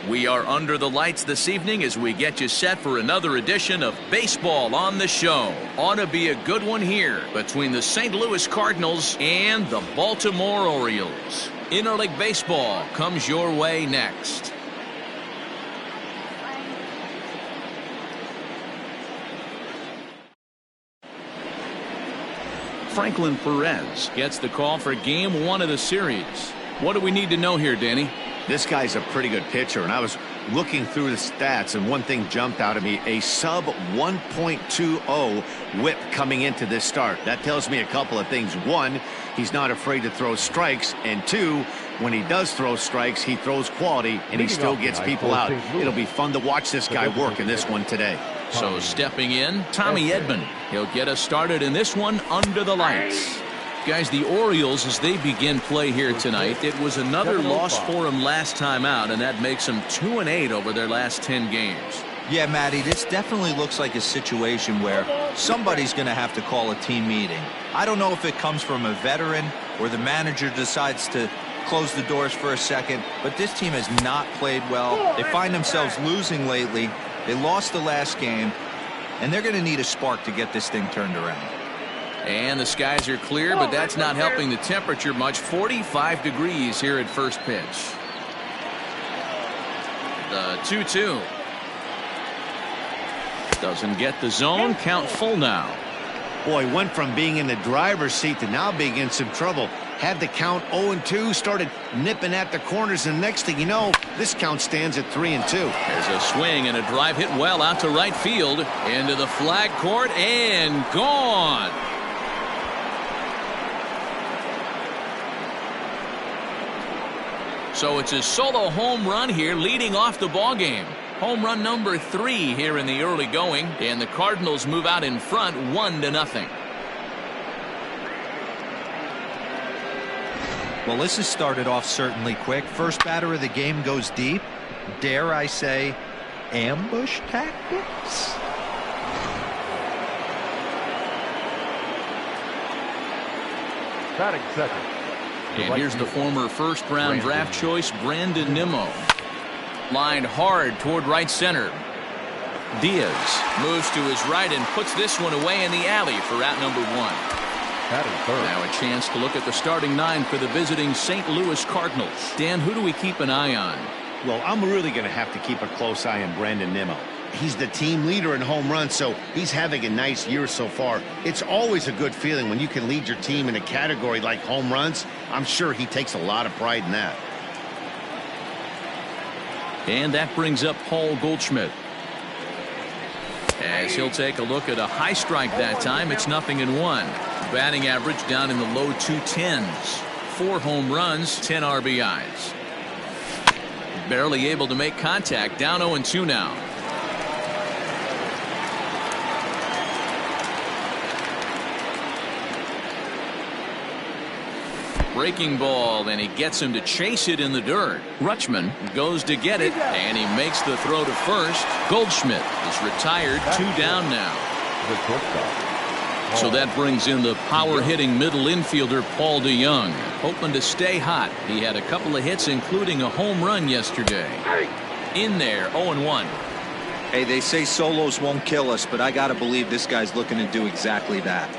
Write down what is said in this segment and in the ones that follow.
We are under the lights this evening as we get you set for another edition of Baseball on the Show. Ought to be a good one here between the St. Louis Cardinals and the Baltimore Orioles. Interleague Baseball comes your way next. Franklin Perez gets the call for Game 1 of the series. What do we need to know here, Danny? This guy's a pretty good pitcher, and I was looking through the stats, and one thing jumped out at me: a sub 1.20 whip coming into this start. That tells me a couple of things. One, he's not afraid to throw strikes, and two, when he does throw strikes, he throws quality, and he still gets people out. It'll be fun to watch this guy work in this one today. So stepping in, Tommy Edman. He'll get us started in this one under the lights. Guys, the Orioles, as they begin play here tonight, it was another loss for them last time out, and that makes them 2-8 over their last 10 games. Yeah, Matty, this definitely looks like a situation where somebody's going to have to call a team meeting. I don't know if it comes from a veteran or the manager decides to close the doors for a second, but this team has not played well. They find themselves losing lately. They lost the last game, and they're going to need a spark to get this thing turned around. And the skies are clear, but that's not helping the temperature much. 45 degrees here at first pitch. The 2-2. Doesn't get the zone. Count full now. Boy, went from being in the driver's seat to now being in some trouble. Had the count 0-2, started nipping at the corners, and next thing you know, this count stands at 3-2. There's a swing and a drive hit well out to right field. Into the flag court and gone. So it's a solo home run here, leading off the ball game. Home run number 3 here in the early going, and the Cardinals move out in front 1-0. Well, this has started off certainly quick. First batter of the game goes deep. Dare I say, ambush tactics? Batting second. And here's the former first-round draft choice, Brandon Nimmo. Lined hard toward right center. Diaz moves to his right and puts this one away in the alley for out number 1. Now a chance to look at the starting 9 for the visiting St. Louis Cardinals. Dan, who do we keep an eye on? Well, I'm really going to have to keep a close eye on Brandon Nimmo. He's the team leader in home runs, so he's having a nice year so far. It's always a good feeling when you can lead your team in a category like home runs. I'm sure he takes a lot of pride in that. And that brings up Paul Goldschmidt. As he'll take a look at a high strike that time, it's 0-1. Batting average down in the low 210s. 4 home runs, 10 RBIs. Barely able to make contact, down 0-2 now. Breaking ball, and he gets him to chase it in the dirt. Rutschman goes to get it, and he makes the throw to first. Goldschmidt is retired, 2 down now. So that brings in the power-hitting middle infielder Paul DeJong, hoping to stay hot. He had a couple of hits, including a home run yesterday. In there, 0-1. Hey, they say solos won't kill us, but I got to believe this guy's looking to do exactly that.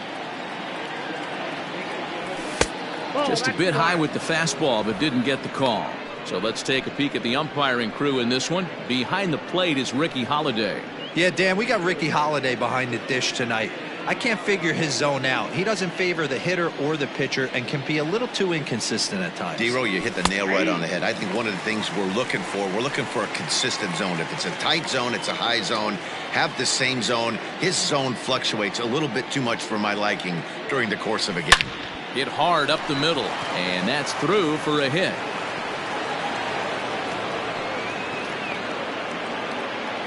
Just a bit high with the fastball, but didn't get the call. So let's take a peek at the umpiring crew in this one. Behind the plate is Ricky Holiday. Yeah, Dan, we got Ricky Holiday behind the dish tonight. I can't figure his zone out. He doesn't favor the hitter or the pitcher and can be a little too inconsistent at times. D-Row, you hit the nail right on the head. I think one of the things we're looking for a consistent zone. If it's a tight zone, it's a high zone. Have the same zone. His zone fluctuates a little bit too much for my liking during the course of a game. Hit hard up the middle, and that's through for a hit.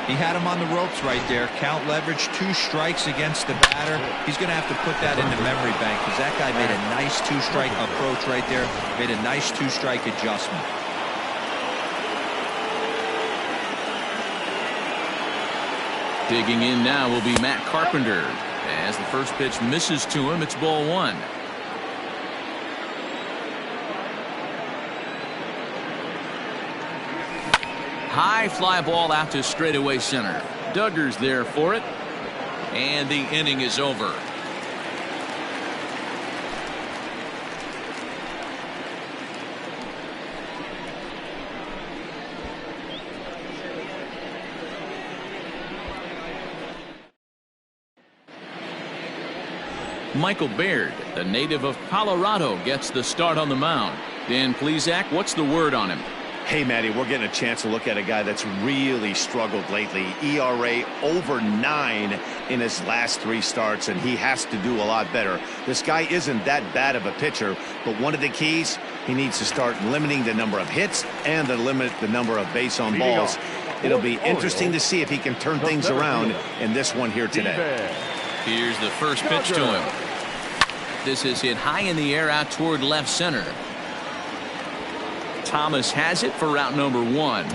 He had him on the ropes right there. Count leverage, 2 strikes against the batter. He's going to have to put that in the memory bank because that guy made a nice 2-strike approach right there. Made a nice 2-strike adjustment. Digging in now will be Matt Carpenter. As the first pitch misses to him, it's ball 1. high fly ball out to straightaway center. Duggar's there for it. And the inning is over. Michael Baird, the native of Colorado, gets the start on the mound. Dan Plesac, what's the word on him? Hey, Matty, we're getting a chance to look at a guy that's really struggled lately. ERA over 9 in his last 3 starts, and he has to do a lot better. This guy isn't that bad of a pitcher, but one of the keys, he needs to start limiting the number of hits and to limit the number of base on balls. It'll be interesting to see if he can turn things around in this one here today. Here's the first pitch to him. This is hit high in the air out toward left center. Thomas has it for route number 1.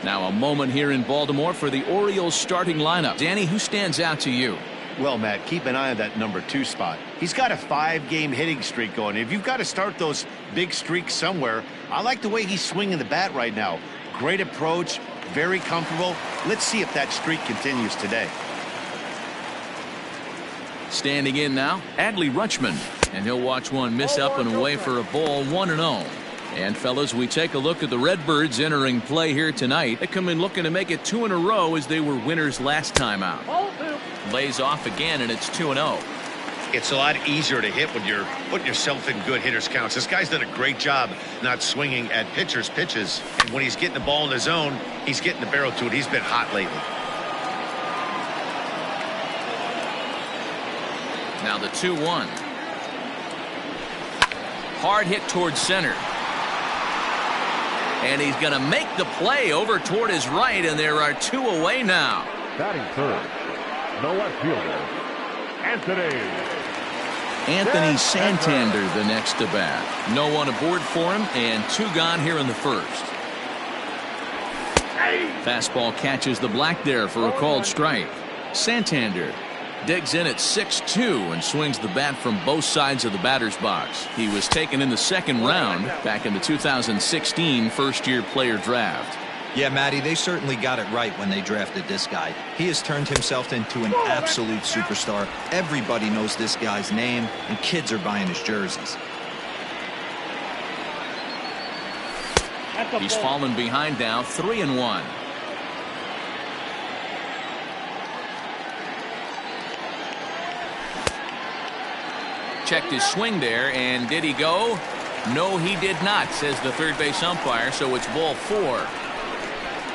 Now a moment here in Baltimore for the Orioles starting lineup. Danny, who stands out to you? Well, Matt, keep an eye on that number 2 spot. He's got a 5-game hitting streak going. If you've got to start those big streaks somewhere, I like the way he's swinging the bat right now. Great approach, very comfortable. Let's see if that streak continues today. Standing in now, Adley Rutschman, and he'll watch one miss up and away for a ball, 1-0. And fellas, we take a look at the Redbirds entering play here tonight. They come in looking to make it 2 in a row as they were winners last time out. Lays off again, and it's 2-0. It's a lot easier to hit when you're putting yourself in good hitters counts. This guy's done a great job not swinging at pitchers' pitches. And when he's getting the ball in the zone, he's getting the barrel to it. He's been hot lately. Now the 2-1. Hard hit towards center. And he's going to make the play over toward his right, and there are 2 away now. Batting third, the left fielder, Anthony Santander the next to bat. No one aboard for him, and 2 gone here in the first. Fastball catches the black there for a called strike. Santander digs in at 6-2 and swings the bat from both sides of the batter's box. He was taken in the 2nd round back in the 2016 first-year player draft. Yeah, Matty, they certainly got it right when they drafted this guy. He has turned himself into an absolute superstar. Everybody knows this guy's name, and kids are buying his jerseys. He's fallen behind now, 3-1. Checked his swing there, and did he go? No, he did not, says the third base umpire, so it's ball 4.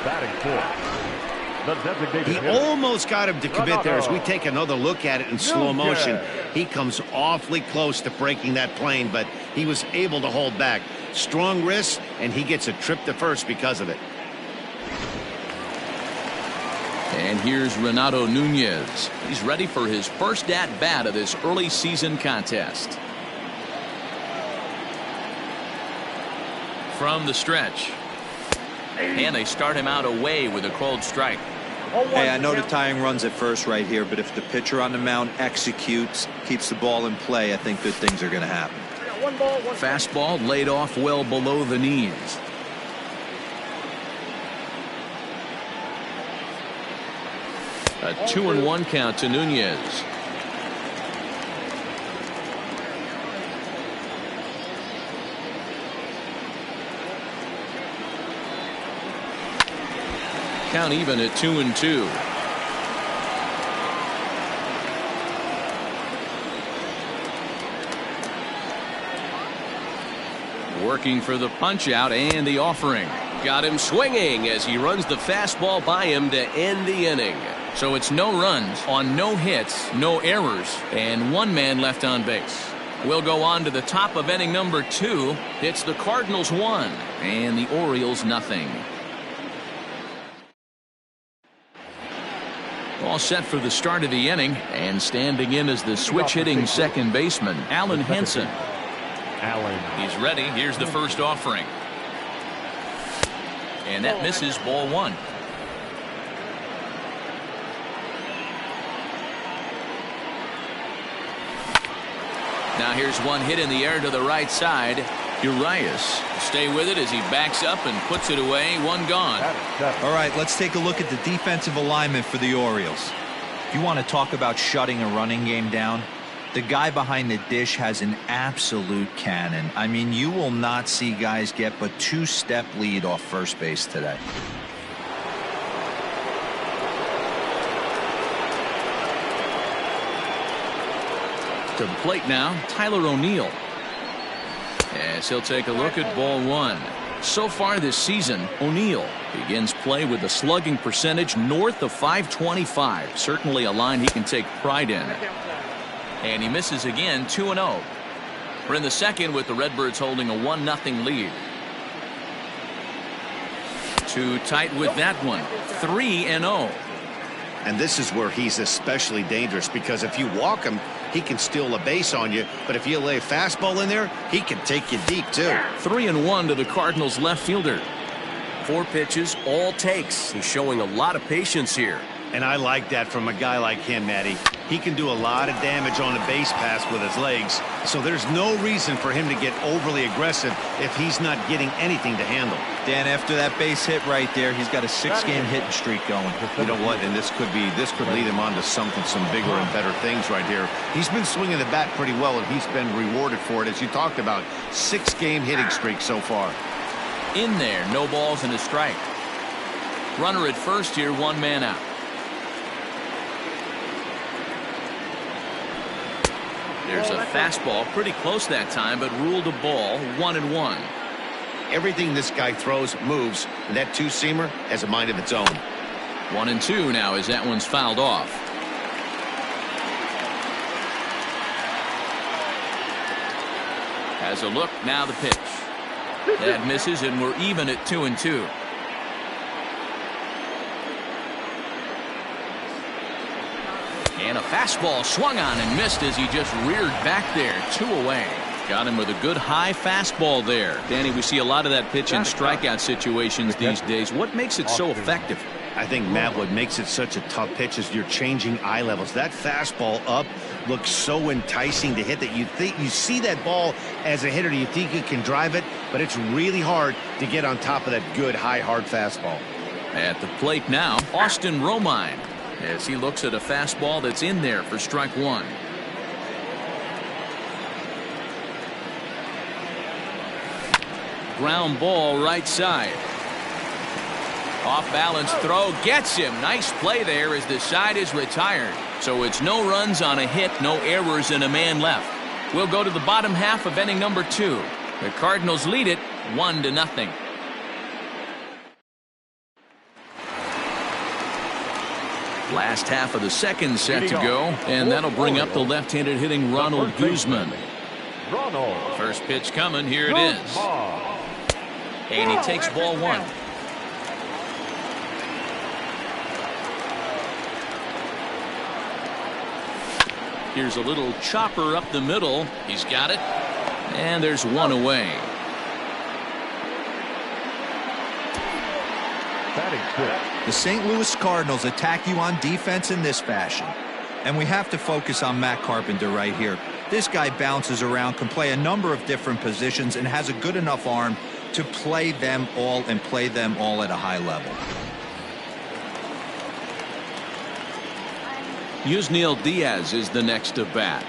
Batting fourth, the designated He hitter. almost got him to commit there. As we take another look at it in slow motion, he comes awfully close to breaking that plane, but he was able to hold back. Strong wrist, and he gets a trip to first because of it. And here's Renato Nunez. He's ready for his first at-bat of this early season contest. From the stretch. And they start him out away with a called strike. Hey, I know the tying runs at first right here, but if the pitcher on the mound executes, keeps the ball in play, I think good things are going to happen. Fastball laid off well below the knees. A 2-1 count to Nunez. Count even at 2-2. Working for the punch out and the offering. Got him swinging as he runs the fastball by him to end the inning. So it's no runs on no hits, no errors, and 1 man left on base. We'll go on to the top of inning number 2. It's the Cardinals 1 and the Orioles nothing. All set for the start of the inning, and standing in as the switch hitting second baseman, Alan Henson. He's ready. Here's the first offering. And that misses, ball 1. Now here's one hit in the air to the right side. Urias stay with it as he backs up and puts it away. One gone. All right, let's take a look at the defensive alignment for the Orioles. If you want to talk about shutting a running game down, the guy behind the dish has an absolute cannon. I mean, you will not see guys get but two-step lead off first base today. To the plate now, Tyler O'Neill. As he'll take a look at ball one. So far this season, O'Neill begins play with a slugging percentage north of .525. Certainly a line he can take pride in. And he misses again, 2-0. We're in the second with the Redbirds holding a 1-0 lead. Too tight with that one, 3-0. And this is where he's especially dangerous, because if you walk him, he can steal a base on you. But if you lay a fastball in there, he can take you deep, too. 3-1 to the Cardinals left fielder. 4 pitches, all takes. He's showing a lot of patience here. And I like that from a guy like him, Matty. He can do a lot of damage on a base pass with his legs. So there's no reason for him to get overly aggressive if he's not getting anything to handle. Dan, after that base hit right there, he's got a 6-game hitting streak going. You know what? And this could lead him on to some bigger and better things right here. He's been swinging the bat pretty well, and he's been rewarded for it, as you talked about. 6-game hitting streak so far. In there, no balls and a strike. Runner at first here, 1 man out. There's a fastball pretty close that time, but ruled a ball, 1-1. Everything this guy throws moves, and that two-seamer has a mind of its own. 1-2 now as that one's fouled off. Has a look, now the pitch. That misses, and we're even at 2-2. And a fastball swung on and missed as he just reared back there. 2 away. Got him with a good high fastball there. Danny, we see a lot of that pitch in strikeout situations these days. What makes it so effective? I think, Matt, what makes it such a tough pitch is you're changing eye levels. That fastball up looks so enticing to hit that you see that ball as a hitter, you think you can drive it, but it's really hard to get on top of that good high hard fastball. At the plate now, Austin Romine, as he looks at a fastball that's in there for strike 1. Ground ball right side. Off balance throw gets him. Nice play there as the side is retired. So it's no runs on a hit, no errors, and a man left. We'll go to the bottom half of inning number 2. The Cardinals lead it 1-0. Last half of the second set to go, and that'll bring up the left-handed hitting Ronald Guzman. First pitch coming, here it is. And he takes ball 1. Here's a little chopper up the middle. He's got it. And there's 1 away. The St. Louis Cardinals attack you on defense in this fashion. And we have to focus on Matt Carpenter right here. This guy bounces around, can play a number of different positions, and has a good enough arm to play them all and play them all at a high level. Yusniel Diaz is the next to bat.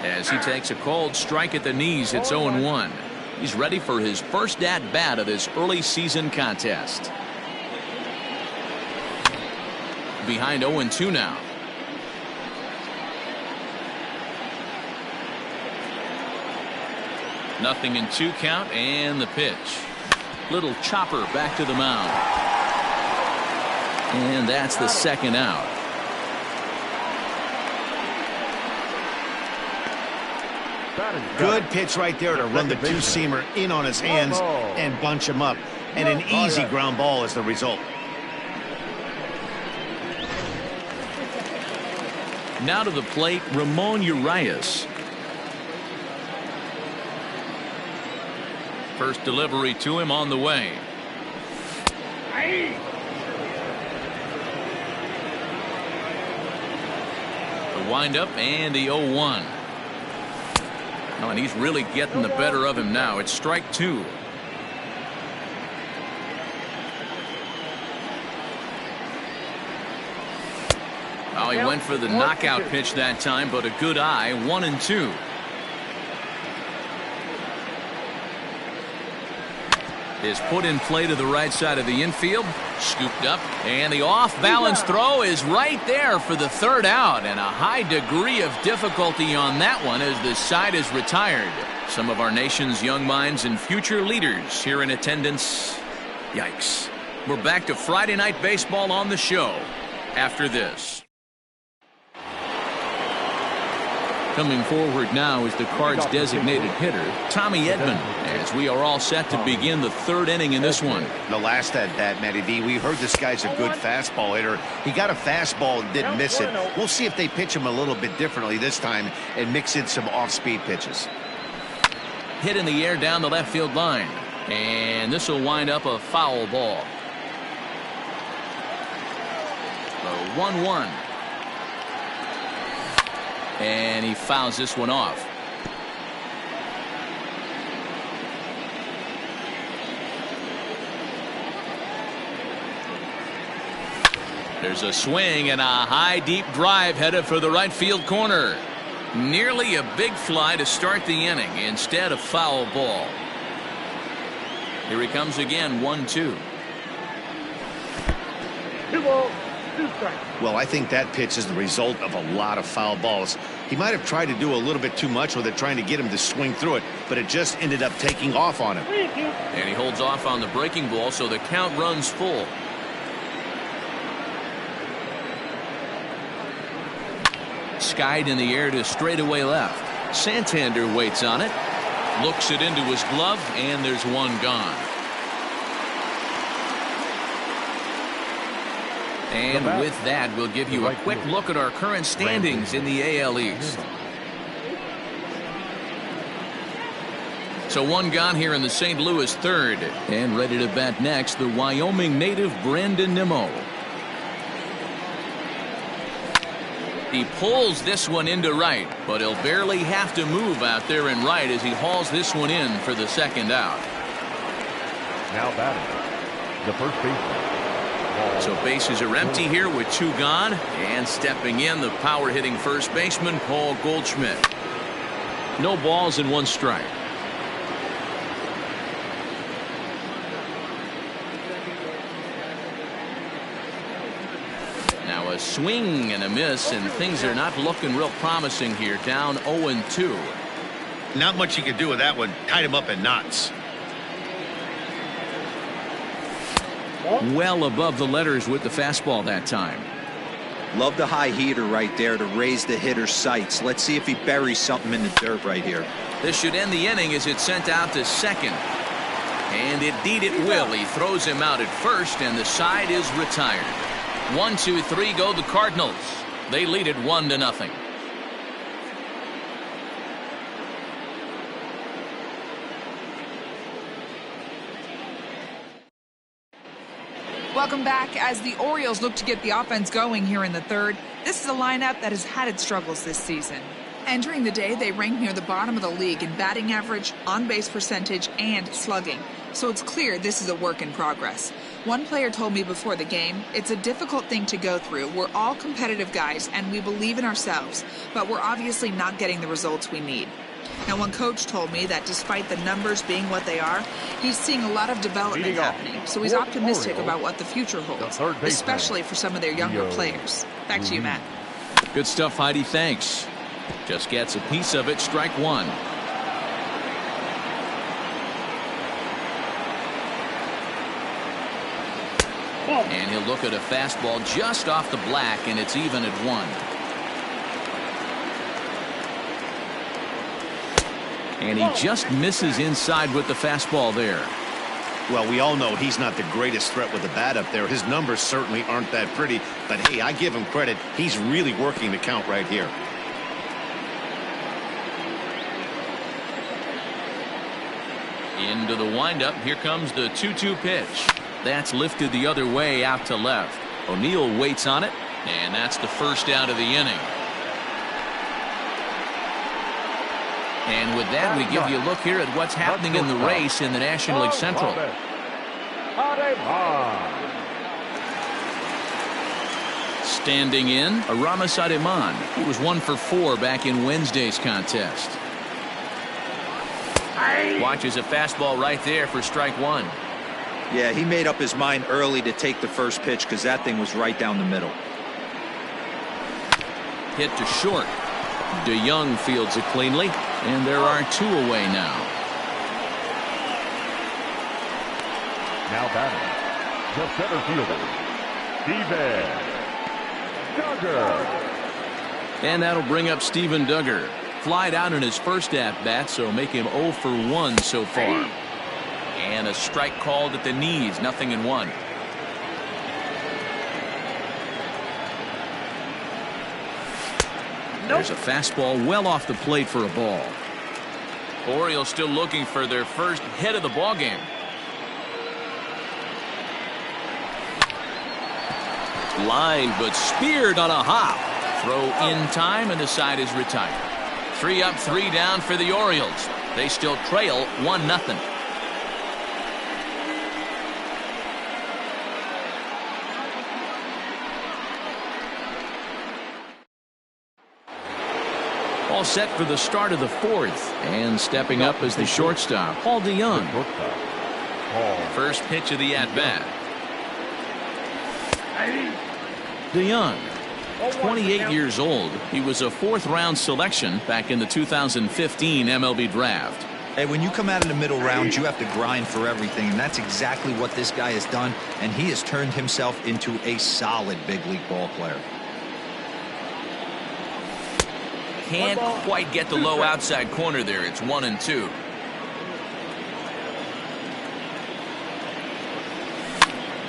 As he takes a cold strike at the knees, it's 0-1. He's ready for his first at-bat of this early season contest. Behind 0-2 now. Nothing in 2 count, and the pitch. Little chopper back to the mound. And that's the second out. Good pitch right there to run the two-seamer in on his hands and bunch him up. And an easy ground ball is the result. Now to the plate, Ramon Urias. First delivery to him on the way. The windup and the 0-1. Oh, and he's really getting the better of him now. It's strike 2. Oh, he went for the knockout pitch that time, but a good eye. 1-2. Is put in play to the right side of the infield. Scooped up, and the off-balance throw is right there for the third out, and a high degree of difficulty on that one as the side is retired. Some of our nation's young minds and future leaders here in attendance. Yikes. We're back to Friday Night Baseball on the show after this. Coming forward now is the Cards' designated hitter, Tommy Edman, as we are all set to begin the third inning in this one. The last at bat, Matty D, we heard this guy's a good fastball hitter. He got a fastball and didn't miss it. We'll see if they pitch him a little bit differently this time and mix in some off-speed pitches. Hit in the air down the left field line, and this will wind up a foul ball. The 1-1. And he fouls this one off. There's a swing and a high deep drive headed for the right field corner. Nearly a big fly to start the inning. Instead, a foul ball. Here he comes again. 1-2. Well, I think that pitch is the result of a lot of foul balls. He might have tried to do a little bit too much with it, trying to get him to swing through it, but it just ended up taking off on him. And he holds off on the breaking ball, so the count runs full. Skied in the air to straightaway left. Santander waits on it, looks it into his glove, and there's one gone. And with that, we'll give you a quick look at our current standings in the AL East. So one gone here in the St. Louis third. And ready to bat next, the Wyoming native Brandon Nimmo. He pulls this one into right, but he'll barely have to move out there in right as he hauls this one in for the second out. Now batting, the first baseman. So bases are empty here with two gone, and stepping in, the power-hitting first baseman, Paul Goldschmidt. No balls and one strike. Now a swing and a miss, and things are not looking real promising here. Down 0-2. Not much you can do with that one. Tied him up in knots. Well above the letters with the fastball that time. Love the high heater right there to raise the hitter's sights. Let's see if he buries something in the dirt right here. This should end the inning as it's sent out to second. And indeed it will. He throws him out at first, and the side is retired. 1, 2, 3 go the Cardinals. They lead it 1-0. Welcome back. As the Orioles look to get the offense going here in the third, this is a lineup that has had its struggles this season. Entering the day, they rank near the bottom of the league in batting average, on-base percentage, and slugging. So it's clear this is a work in progress. One player told me before the game, it's a difficult thing to go through. We're all competitive guys, and we believe in ourselves, but we're obviously not getting the results we need. Now, one coach told me that despite the numbers being what they are, he's seeing a lot of development happening, so he's optimistic about what the future holds, especially for some of their younger players. Back to you, Matt. Good stuff, Heidi. Thanks. Just gets a piece of it. Strike one. And he'll look at a fastball just off the black, and it's even at 1. And he just misses inside with the fastball there. Well, we all know he's not the greatest threat with the bat up there. His numbers certainly aren't that pretty, but hey, I give him credit. He's really working the count right here. Into the windup. Here comes the 2-2 pitch. That's lifted the other way out to left. O'Neill waits on it, and that's the first out of the inning. And with that, we give you a look here at what's happening in the race in the National League Central. Standing in, Aramis Ademan. He was 1 for 4 back in Wednesday's contest. Watches a fastball right there for strike 1. Yeah, he made up his mind early to take the first pitch because that thing was right down the middle. Hit to short. DeYoung fields it cleanly, and there are 2 away now. Now batting, the center fielder, Steven Duggar. And that'll bring up Steven Duggar. Flied out in his first at-bat, so make him 0 for 1 so far. And a strike called at the knees, 0-1. There's a fastball well off the plate for a ball. Orioles still looking for their first hit of the ballgame. Line, but speared on a hop. Throw in time, and the side is retired. 3 up, 3 down for the Orioles. They still trail 1-0. All set for the start of the 4th. And stepping up as the shortstop, Paul DeYoung. First pitch of the at-bat. DeYoung, 28 years old. He was a 4th-round selection back in the 2015 MLB draft. Hey, when you come out of the middle round, you have to grind for everything, and that's exactly what this guy has done, and he has turned himself into a solid big league ball player. Can't quite get the low outside corner there. It's 1-2.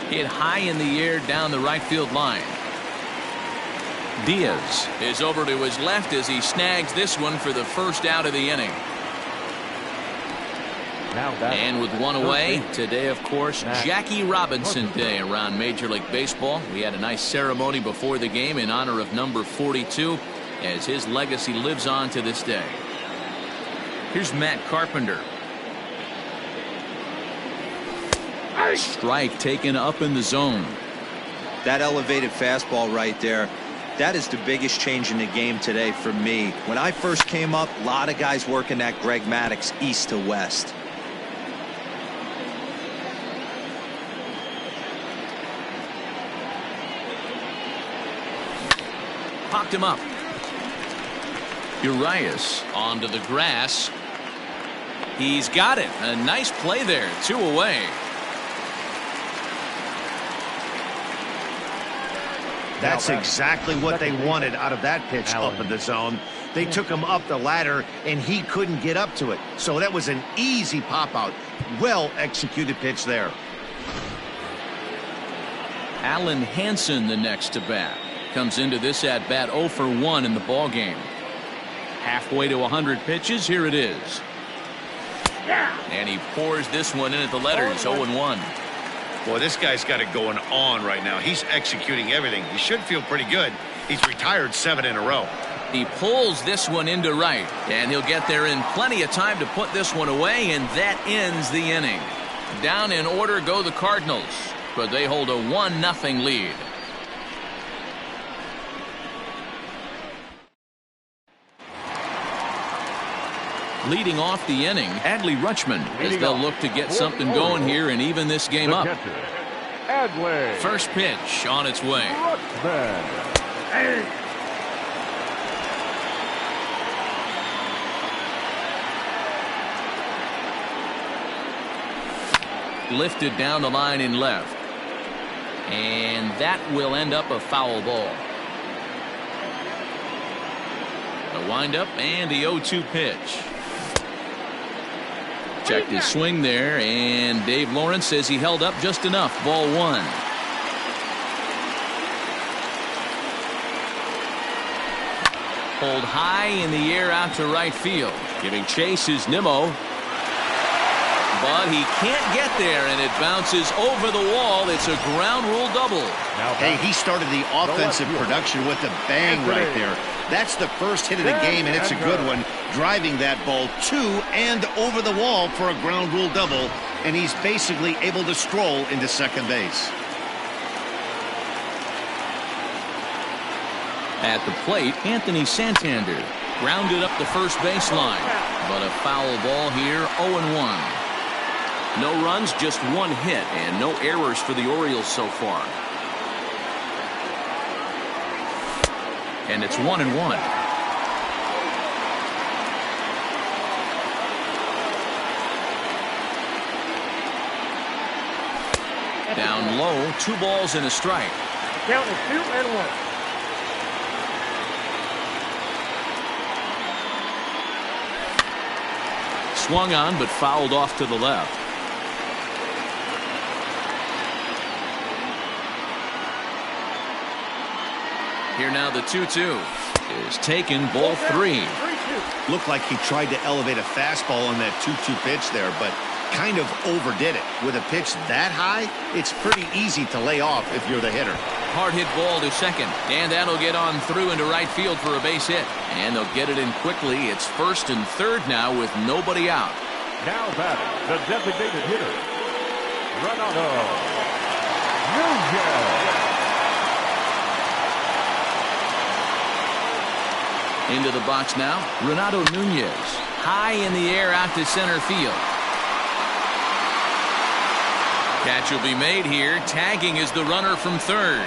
Hit high in the air down the right field line. Diaz is over to his left as he snags this one for the first out of the inning. And with 1 away, today, of course, Jackie Robinson Day around Major League Baseball. We had a nice ceremony before the game in honor of number 42 as his legacy lives on to this day. Here's Matt Carpenter. Strike taken up in the zone. That elevated fastball right there, that is the biggest change in the game today for me. When I first came up, a lot of guys working that Greg Maddux east to west. Popped him up. Urias onto the grass. He's got it. A nice play there. 2 away. That's exactly what they wanted out of that pitch up in the zone. They took him up the ladder, and he couldn't get up to it. So that was an easy pop-out. Well-executed pitch there. Alan Hansen, the next to bat. Comes into this at-bat 0 for 1 in the ballgame. Halfway to 100 pitches. Here it is. And he pours this one in at the letters. 0-1. Boy, this guy's got it going on right now. He's executing everything. He should feel pretty good. He's retired 7 in a row. He pulls this one into right, and he'll get there in plenty of time to put this one away, and that ends the inning. Down in order go the Cardinals, but they hold a 1-0 lead. Leading off the inning, Adley Rutschman, as they'll look to get something going here and even this game up. First pitch on its way. Lifted down the line in left. And that will end up a foul ball. A windup and the 0-2 pitch. Checked his swing there, and Dave Lawrence says he held up just enough. Ball 1. Pulled high in the air out to right field. Giving chase is Nimmo. But he can't get there, and it bounces over the wall. It's a ground rule double. Hey, he started the offensive production with a bang right there. That's the first hit of the game, and it's a good one, driving that ball to and over the wall for a ground rule double, and he's basically able to stroll into second base. At the plate, Anthony Santander grounded up the first baseline, but a foul ball here, 0-1. No runs, just one hit, and no errors for the Orioles so far. And it's 1-1. Down low, 2 balls and a strike. Count is 2-1. Swung on, but fouled off to the left. Here now the 2-2 is taken, ball 3. Looked like he tried to elevate a fastball on that 2-2 pitch there, but kind of overdid it. With a pitch that high, it's pretty easy to lay off if you're the hitter. Hard hit ball to second, and that'll get on through into right field for a base hit. And they'll get it in quickly. It's first and third now with nobody out. Now batting, the designated hitter, Renato Nunez. Into the box now, Renato Nunez. High in the air out to center field. Catch will be made here. Tagging is the runner from third.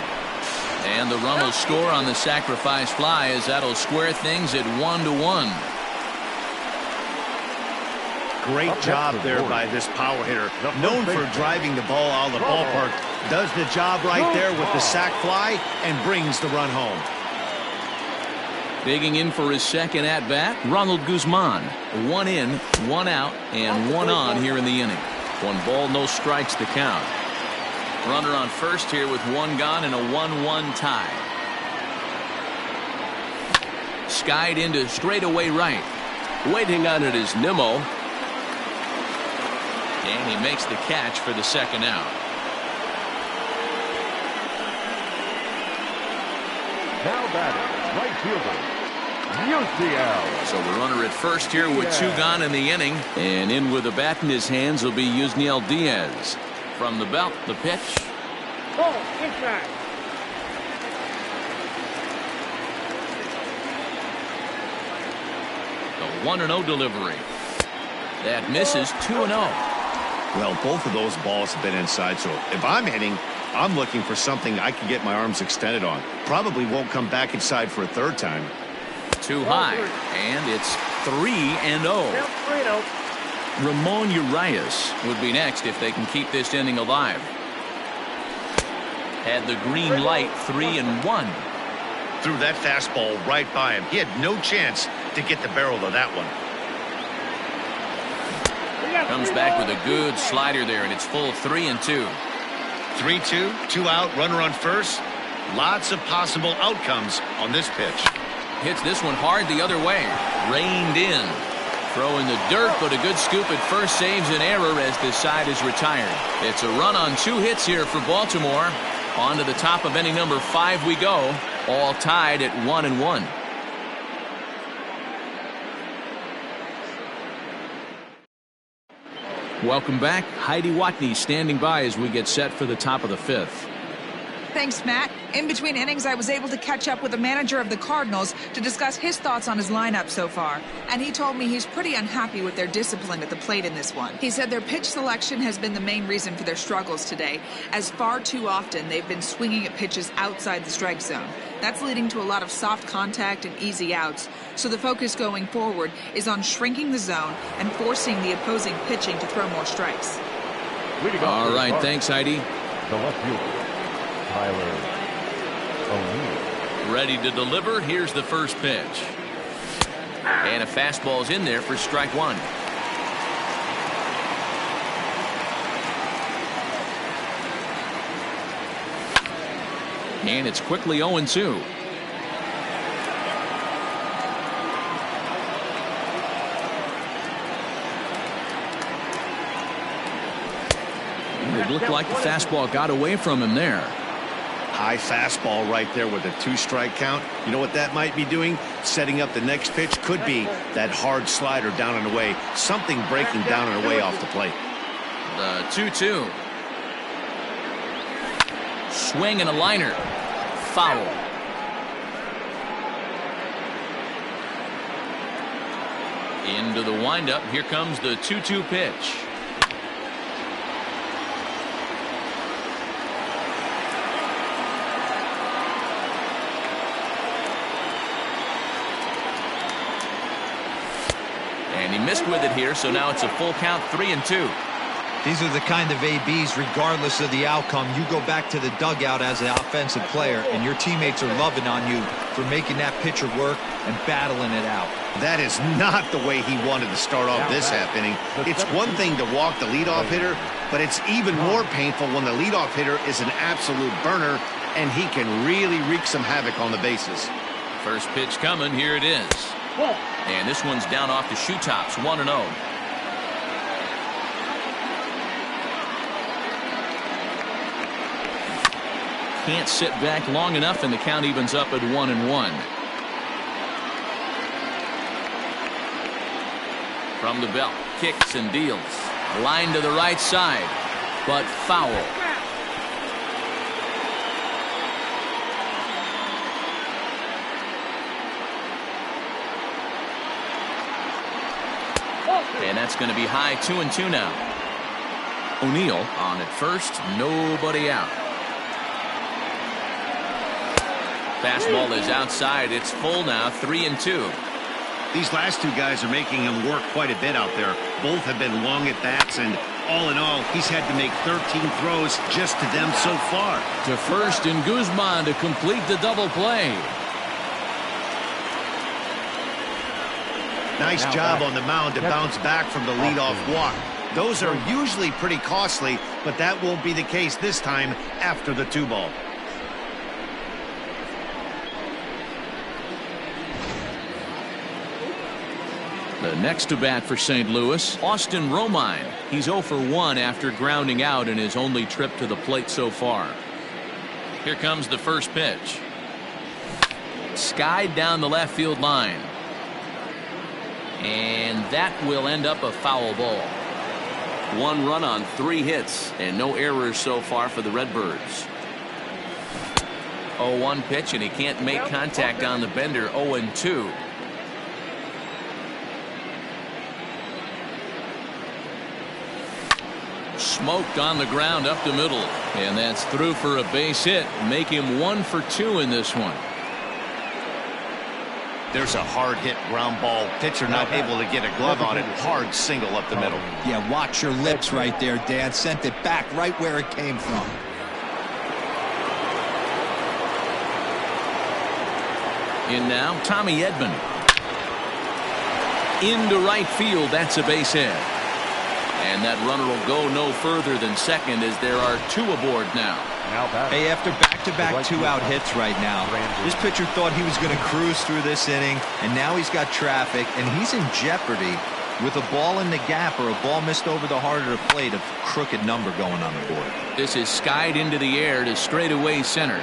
And the run will score on the sacrifice fly, as that'll square things at 1-1. Great job there by this power hitter. Known for driving the ball out of the ballpark. Does the job right there with the sac fly and brings the run home. Digging in for his second at-bat, Ronald Guzman. 1 in, 1 out, and 1 on here in the inning. 1 ball, no strikes to count. Runner on first here with 1 gone and a 1-1 tie. Skied into straightaway right. Waiting on it is Nimmo. And he makes the catch for the second out. Now batting, right fielder, STL. So the runner at first here with 2 gone in the inning. And in with a bat in his hands will be Yusniel Diaz. From the belt, the pitch. Ball, inside. The 1-0 delivery. That misses, 2-0. Well, both of those balls have been inside, so if I'm hitting, I'm looking for something I can get my arms extended on. Probably won't come back inside for a third time. Too high, and it's 3-0. Count 3-0. Ramon Urias would be next if they can keep this inning alive. Had the green light, 3-1. Threw that fastball right by him. He had no chance to get the barrel of that one. Comes back with a good slider there, and it's full 3-2. 3-2, 2 out, runner on first. Lots of possible outcomes on this pitch. Hits this one hard the other way. Reined in. Throw in the dirt, but a good scoop at first saves an error as this side is retired. It's a run on 2 hits here for Baltimore. On to the top of inning number 5 we go. All tied at 1-1. Welcome back. Heidi Watney standing by as we get set for the top of the 5th. Thanks, Matt. In between innings, I was able to catch up with the manager of the Cardinals to discuss his thoughts on his lineup so far. And he told me he's pretty unhappy with their discipline at the plate in this one. He said their pitch selection has been the main reason for their struggles today, as far too often they've been swinging at pitches outside the strike zone. That's leading to a lot of soft contact and easy outs. So the focus going forward is on shrinking the zone and forcing the opposing pitching to throw more strikes. All right, thanks, Heidi. The left fielder, Tyler O'Neill. Ready to deliver. Here's the first pitch. And a fastball's in there for strike 1. And it's quickly 0-2. It looked like the fastball got away from him there. High fastball right there with a 2-strike count. You know what that might be doing? Setting up the next pitch. Could be that hard slider down and away. Something breaking down and away off the plate. The 2-2. Swing and a liner. Foul. Into the windup. Here comes the 2-2 pitch. And he missed with it here, so now it's a full count, 3-2. These are the kind of ABs, regardless of the outcome. You go back to the dugout as an offensive player, and your teammates are loving on you for making that pitcher work and battling it out. That is not the way he wanted to start off this half inning. It's one thing to walk the leadoff hitter, but it's even more painful when the leadoff hitter is an absolute burner, and he can really wreak some havoc on the bases. First pitch coming. Here it is. And this one's down off the shoe tops, 1-0. Can't sit back long enough, and the count evens up at 1-1. From the belt, kicks and deals. Line to the right side, but foul. And that's going to be high, 2-2 now. O'Neill on at first, nobody out. Fastball is outside. It's full now, 3-2. These last two guys are making him work quite a bit out there. Both have been long at bats, and all in all, he's had to make 13 throws just to them so far. To first and Guzman to complete the double play. Nice job on the mound to bounce back from the leadoff walk. Those are usually pretty costly, but that won't be the case this time after the 2-ball. The next to bat for St. Louis, Austin Romine. He's 0 for 1 after grounding out in his only trip to the plate so far. Here comes the first pitch. Skied down the left field line. And that will end up a foul ball. 1 run on 3 hits and no errors so far for the Redbirds. 0-1 pitch, and he can't make contact on the bender. 0-2. Smoked on the ground up the middle, and that's through for a base hit. Make him 1 for 2 in this one. There's a hard hit ground ball. Pitcher not able to get a glove on it. Hard single up the middle. Yeah, watch your lips right there, Dad. Sent it back right where it came from. In now, Tommy Edman. Into right field. That's a base hit. And that runner will go no further than second as there are 2 aboard now. Hey, after back-to-back 2-out hits right now, this pitcher thought he was going to cruise through this inning, and now he's got traffic, and he's in jeopardy with a ball in the gap or a ball missed over the heart of the plate, a crooked number going on the board. This is skied into the air to straightaway center.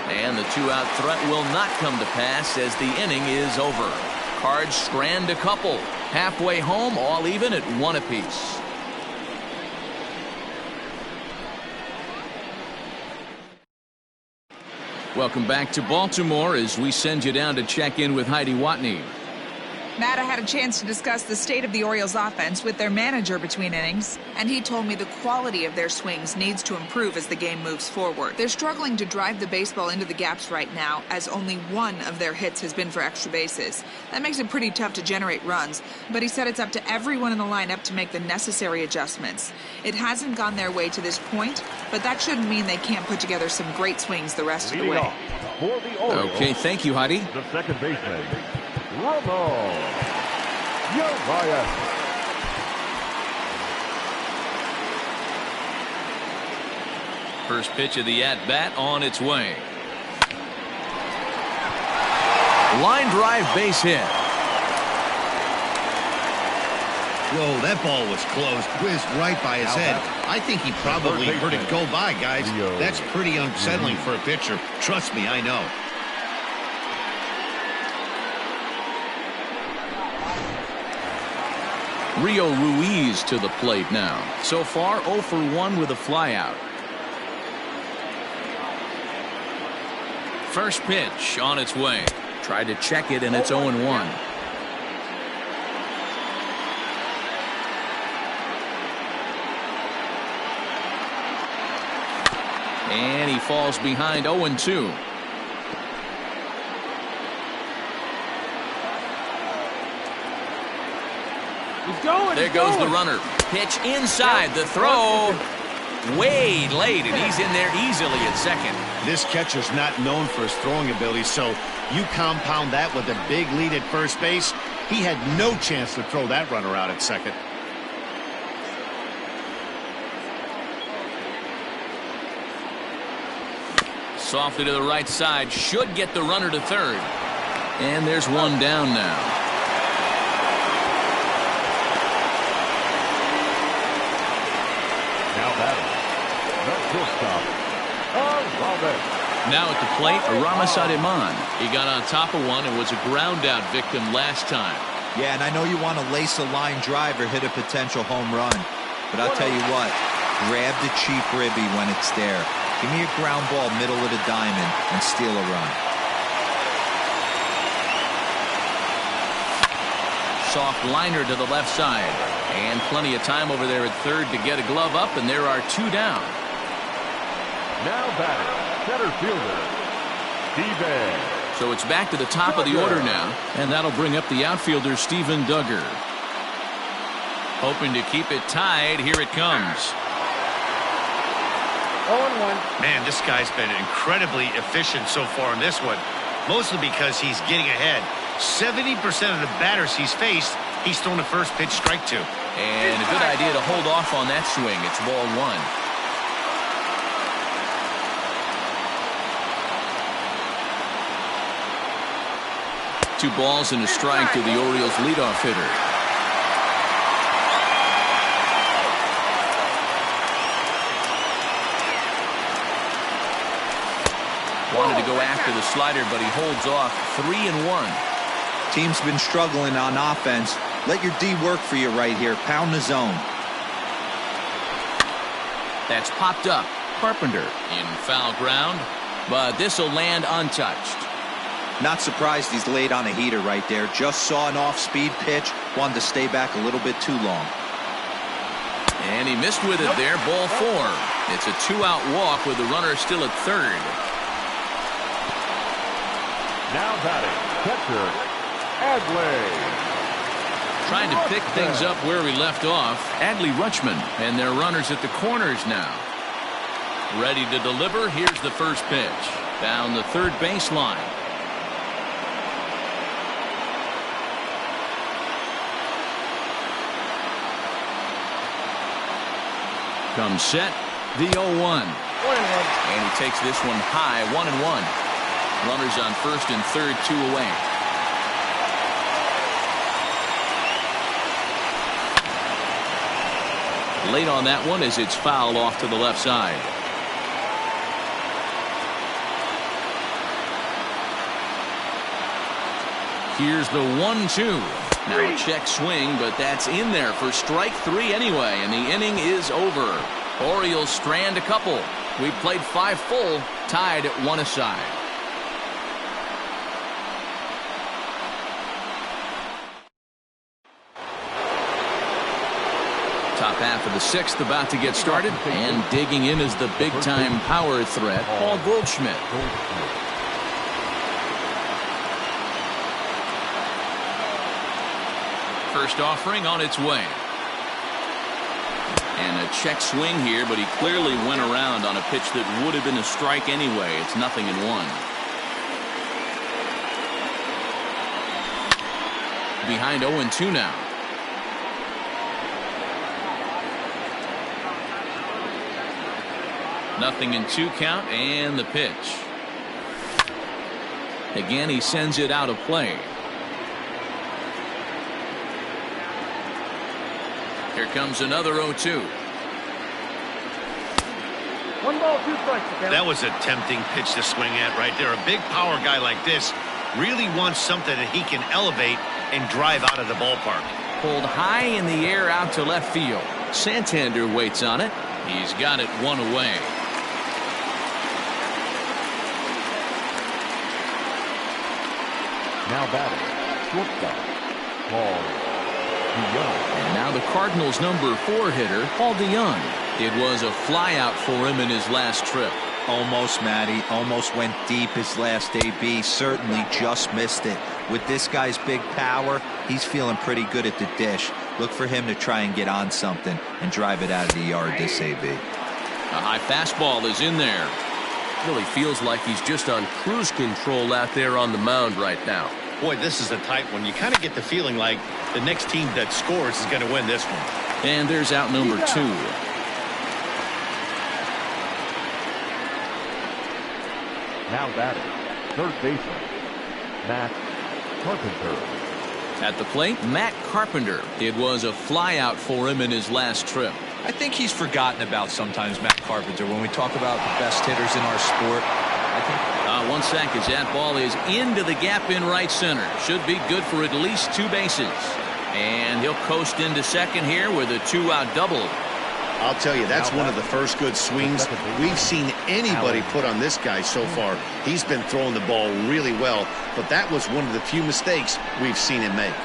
And the 2-out threat will not come to pass as the inning is over. Cards strand a couple. Halfway home, all even at 1 apiece. Welcome back to Baltimore as we send you down to check in with Heidi Watney. Matt, I had a chance to discuss the state of the Orioles offense with their manager between innings, and he told me the quality of their swings needs to improve as the game moves forward. They're struggling to drive the baseball into the gaps right now, as only 1 of their hits has been for extra bases. That makes it pretty tough to generate runs, but he said it's up to everyone in the lineup to make the necessary adjustments. It hasn't gone their way to this point, but that shouldn't mean they can't put together some great swings the rest of the way. Okay, thank you, Heidi. The second baseman, Romo. First pitch of the at-bat on its way. Line drive base hit. Whoa, that ball was close. Whizzed right by his head. I think he probably heard it go by, guys. That's pretty unsettling for a pitcher. Trust me, I know. Rio Ruiz to the plate now. So far, 0 for 1 with a flyout. First pitch on its way. Tried to check it, and it's 0-1. And he falls behind 0-2. There goes the runner. Pitch inside. The throw way late, and he's in there easily at second. This catcher's not known for his throwing ability, so you compound that with a big lead at first base. He had no chance to throw that runner out at second. Softly to the right side. Should get the runner to third. And there's one down now. Now at the plate, Aramis Ademan. He got on top of one and was a ground out victim last time. Yeah, and I know you want to lace a line drive or hit a potential home run. But I'll tell you what, grab the cheap ribby when it's there. Give me a ground ball middle of the diamond and steal a run. Soft liner to the left side. And plenty of time over there at third to get a glove up, and there are two down. Now batting, center fielder, Steven. So it's back to the top of the order now, and that'll bring up the outfielder, Steven Duggar. Hoping to keep it tied. Here it comes. 0-1. Man, this guy's been incredibly efficient so far in this one, mostly because he's getting ahead. 70% of the batters he's faced, he's thrown the first pitch strike to. And a good idea to hold off on that swing. It's ball one. Two balls and a strike to the Orioles leadoff hitter. Wanted to go after the slider, but he holds off. 3-1. Team's been struggling on offense. Let your D work for you right here. Pound the zone. That's popped up. Carpenter in foul ground, but this will land untouched. Not surprised he's laid on a heater right there. Just saw an off-speed pitch. Wanted to stay back a little bit too long. And he missed with it there. Ball four. It's a two-out walk with the runner still at third. Now batting, catcher, Adley. Trying to pick things up where we left off. Adley Rutschman, and their runners at the corners now. Ready to deliver. Here's the first pitch. Down the third baseline. Comes set. The 0-1. And he takes this one high. 1-1. Runners on first and third, two away. Late on that one as it's fouled off to the left side. Here's the 1-2. Now a check swing, but that's in there for strike three anyway, and the inning is over. Orioles strand a couple. We've played 5 full, tied at 1 aside. Top half of the 6th about to get started, and digging in is the big-time power threat, Paul Goldschmidt. First offering on its way. And a check swing here, but he clearly went around on a pitch that would have been a strike anyway. It's 0-1. Behind 0-2 now. Nothing in 2 count, and the pitch. Again, he sends it out of play. Here comes another 0-2. 1 ball, 2 strikes. That was a tempting pitch to swing at right there. A big power guy like this really wants something that he can elevate and drive out of the ballpark. Pulled high in the air out to left field. Santander waits on it. He's got it 1 away. Now batting, shortstop, Paul DeYoung. And now the Cardinals' number 4 hitter, Paul DeYoung. It was a flyout for him in his last trip. Almost, Matty. Almost went deep his last AB. Certainly just missed it. With this guy's big power, he's feeling pretty good at the dish. Look for him to try and get on something and drive it out of the yard this AB. A high fastball is in there. Really feels like he's just on cruise control out there on the mound right now. Boy, this is a tight one. You kind of get the feeling like the next team that scores is going to win this one. And there's out number 2. Now batting, third baseman, Matt Carpenter. At the plate, Matt Carpenter. It was a flyout for him in his last trip. I think he's forgotten about sometimes, Matt Carpenter. When we talk about the best hitters in our sport, I think... 1 second. That ball is into the gap in right center. Should be good for at least 2 bases. And he'll coast into second here with a 2-out double. I'll tell you, that's one of the first good swings we've seen anybody put on this guy so far. He's been throwing the ball really well, but that was one of the few mistakes we've seen him make.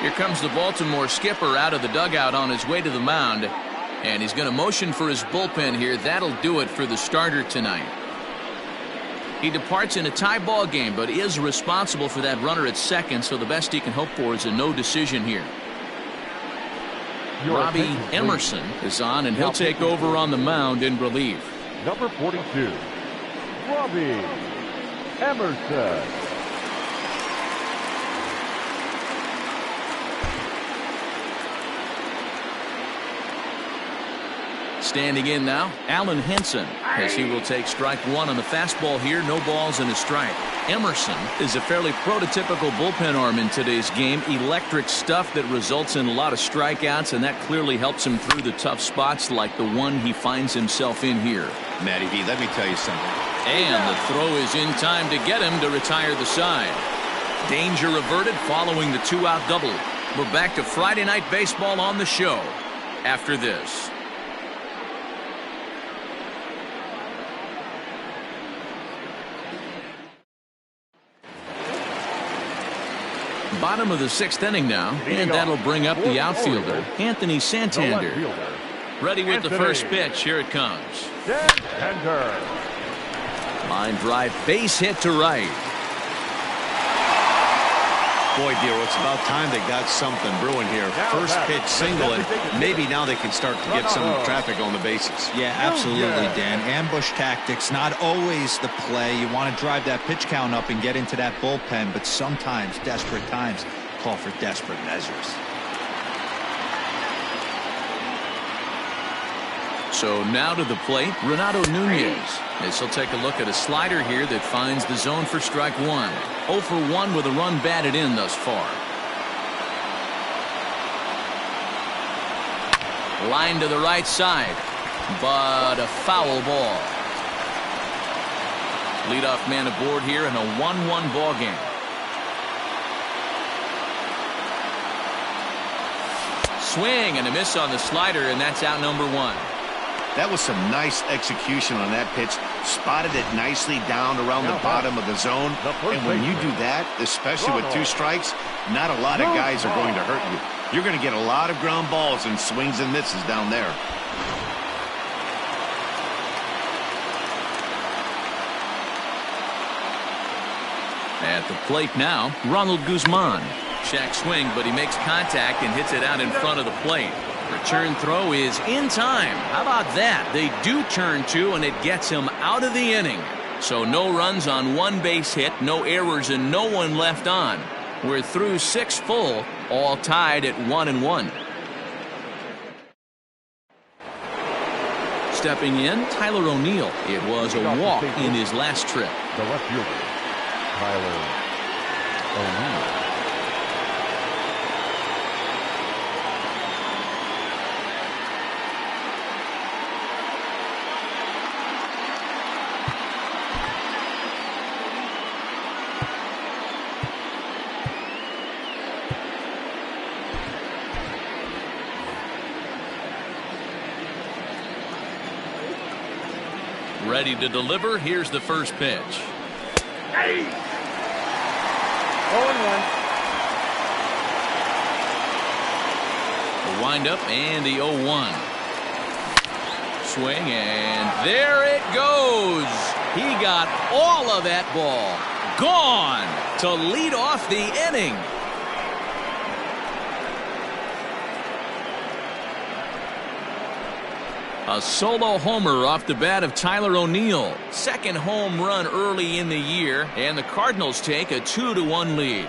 Here comes the Baltimore skipper out of the dugout on his way to the mound. And he's going to motion for his bullpen here. That'll do it for the starter tonight. He departs in a tie ball game, but is responsible for that runner at second, so the best he can hope for is a no decision here. Robbie Emerson is on, and he'll take over on the mound in relief. Number 42, Robbie Emerson. Standing in now, Alan Henson, as he will take strike 1 on the fastball here. No balls and a strike. Emerson is a fairly prototypical bullpen arm in today's game. Electric stuff that results in a lot of strikeouts, and that clearly helps him through the tough spots like the one he finds himself in here. Matty V, let me tell you something. And the throw is in time to get him to retire the side. Danger averted following the 2-out double. We're back to Friday Night Baseball on the show after this. Bottom of the 6th inning now, and that'll bring up the outfielder, Anthony Santander. Ready with the first pitch. Here it comes. Santander. Line drive, base hit to right. Boy, dear, it's about time they got something brewing here. First pitch single, and maybe now they can start to get some traffic on the bases. Yeah, absolutely, Dan. Ambush tactics, not always the play. You want to drive that pitch count up and get into that bullpen, but sometimes desperate times call for desperate measures. So now to the plate, Renato Nunez. As he'll take a look at a slider here that finds the zone for strike 1. 0 for 1 with a run batted in thus far. Line to the right side, but a foul ball. Leadoff man aboard here in a 1-1 ball game. Swing and a miss on the slider, and that's out number 1. That was some nice execution on that pitch. Spotted it nicely down around the bottom of the zone. And when you do that, especially with 2 strikes, not a lot of guys are going to hurt you. You're going to get a lot of ground balls and swings and misses down there. At the plate now, Ronald Guzman. Check swing, but he makes contact and hits it out in front of the plate. Return throw is in time. How about that? They do turn 2, and it gets him out of the inning. So no runs on 1 base hit, no errors, and no one left on. We're through 6 full, all tied at 1-1. Stepping in, Tyler O'Neill. It was a walk in his last trip. The left fielder, Tyler O'Neill. Ready to deliver. Here's the first pitch. Hey! 0-1. The windup and the 0-1. Swing, and there it goes. He got all of that ball. Gone to lead off the inning. A solo homer off the bat of Tyler O'Neill. Second home run early in the year, and the Cardinals take a 2-1 lead.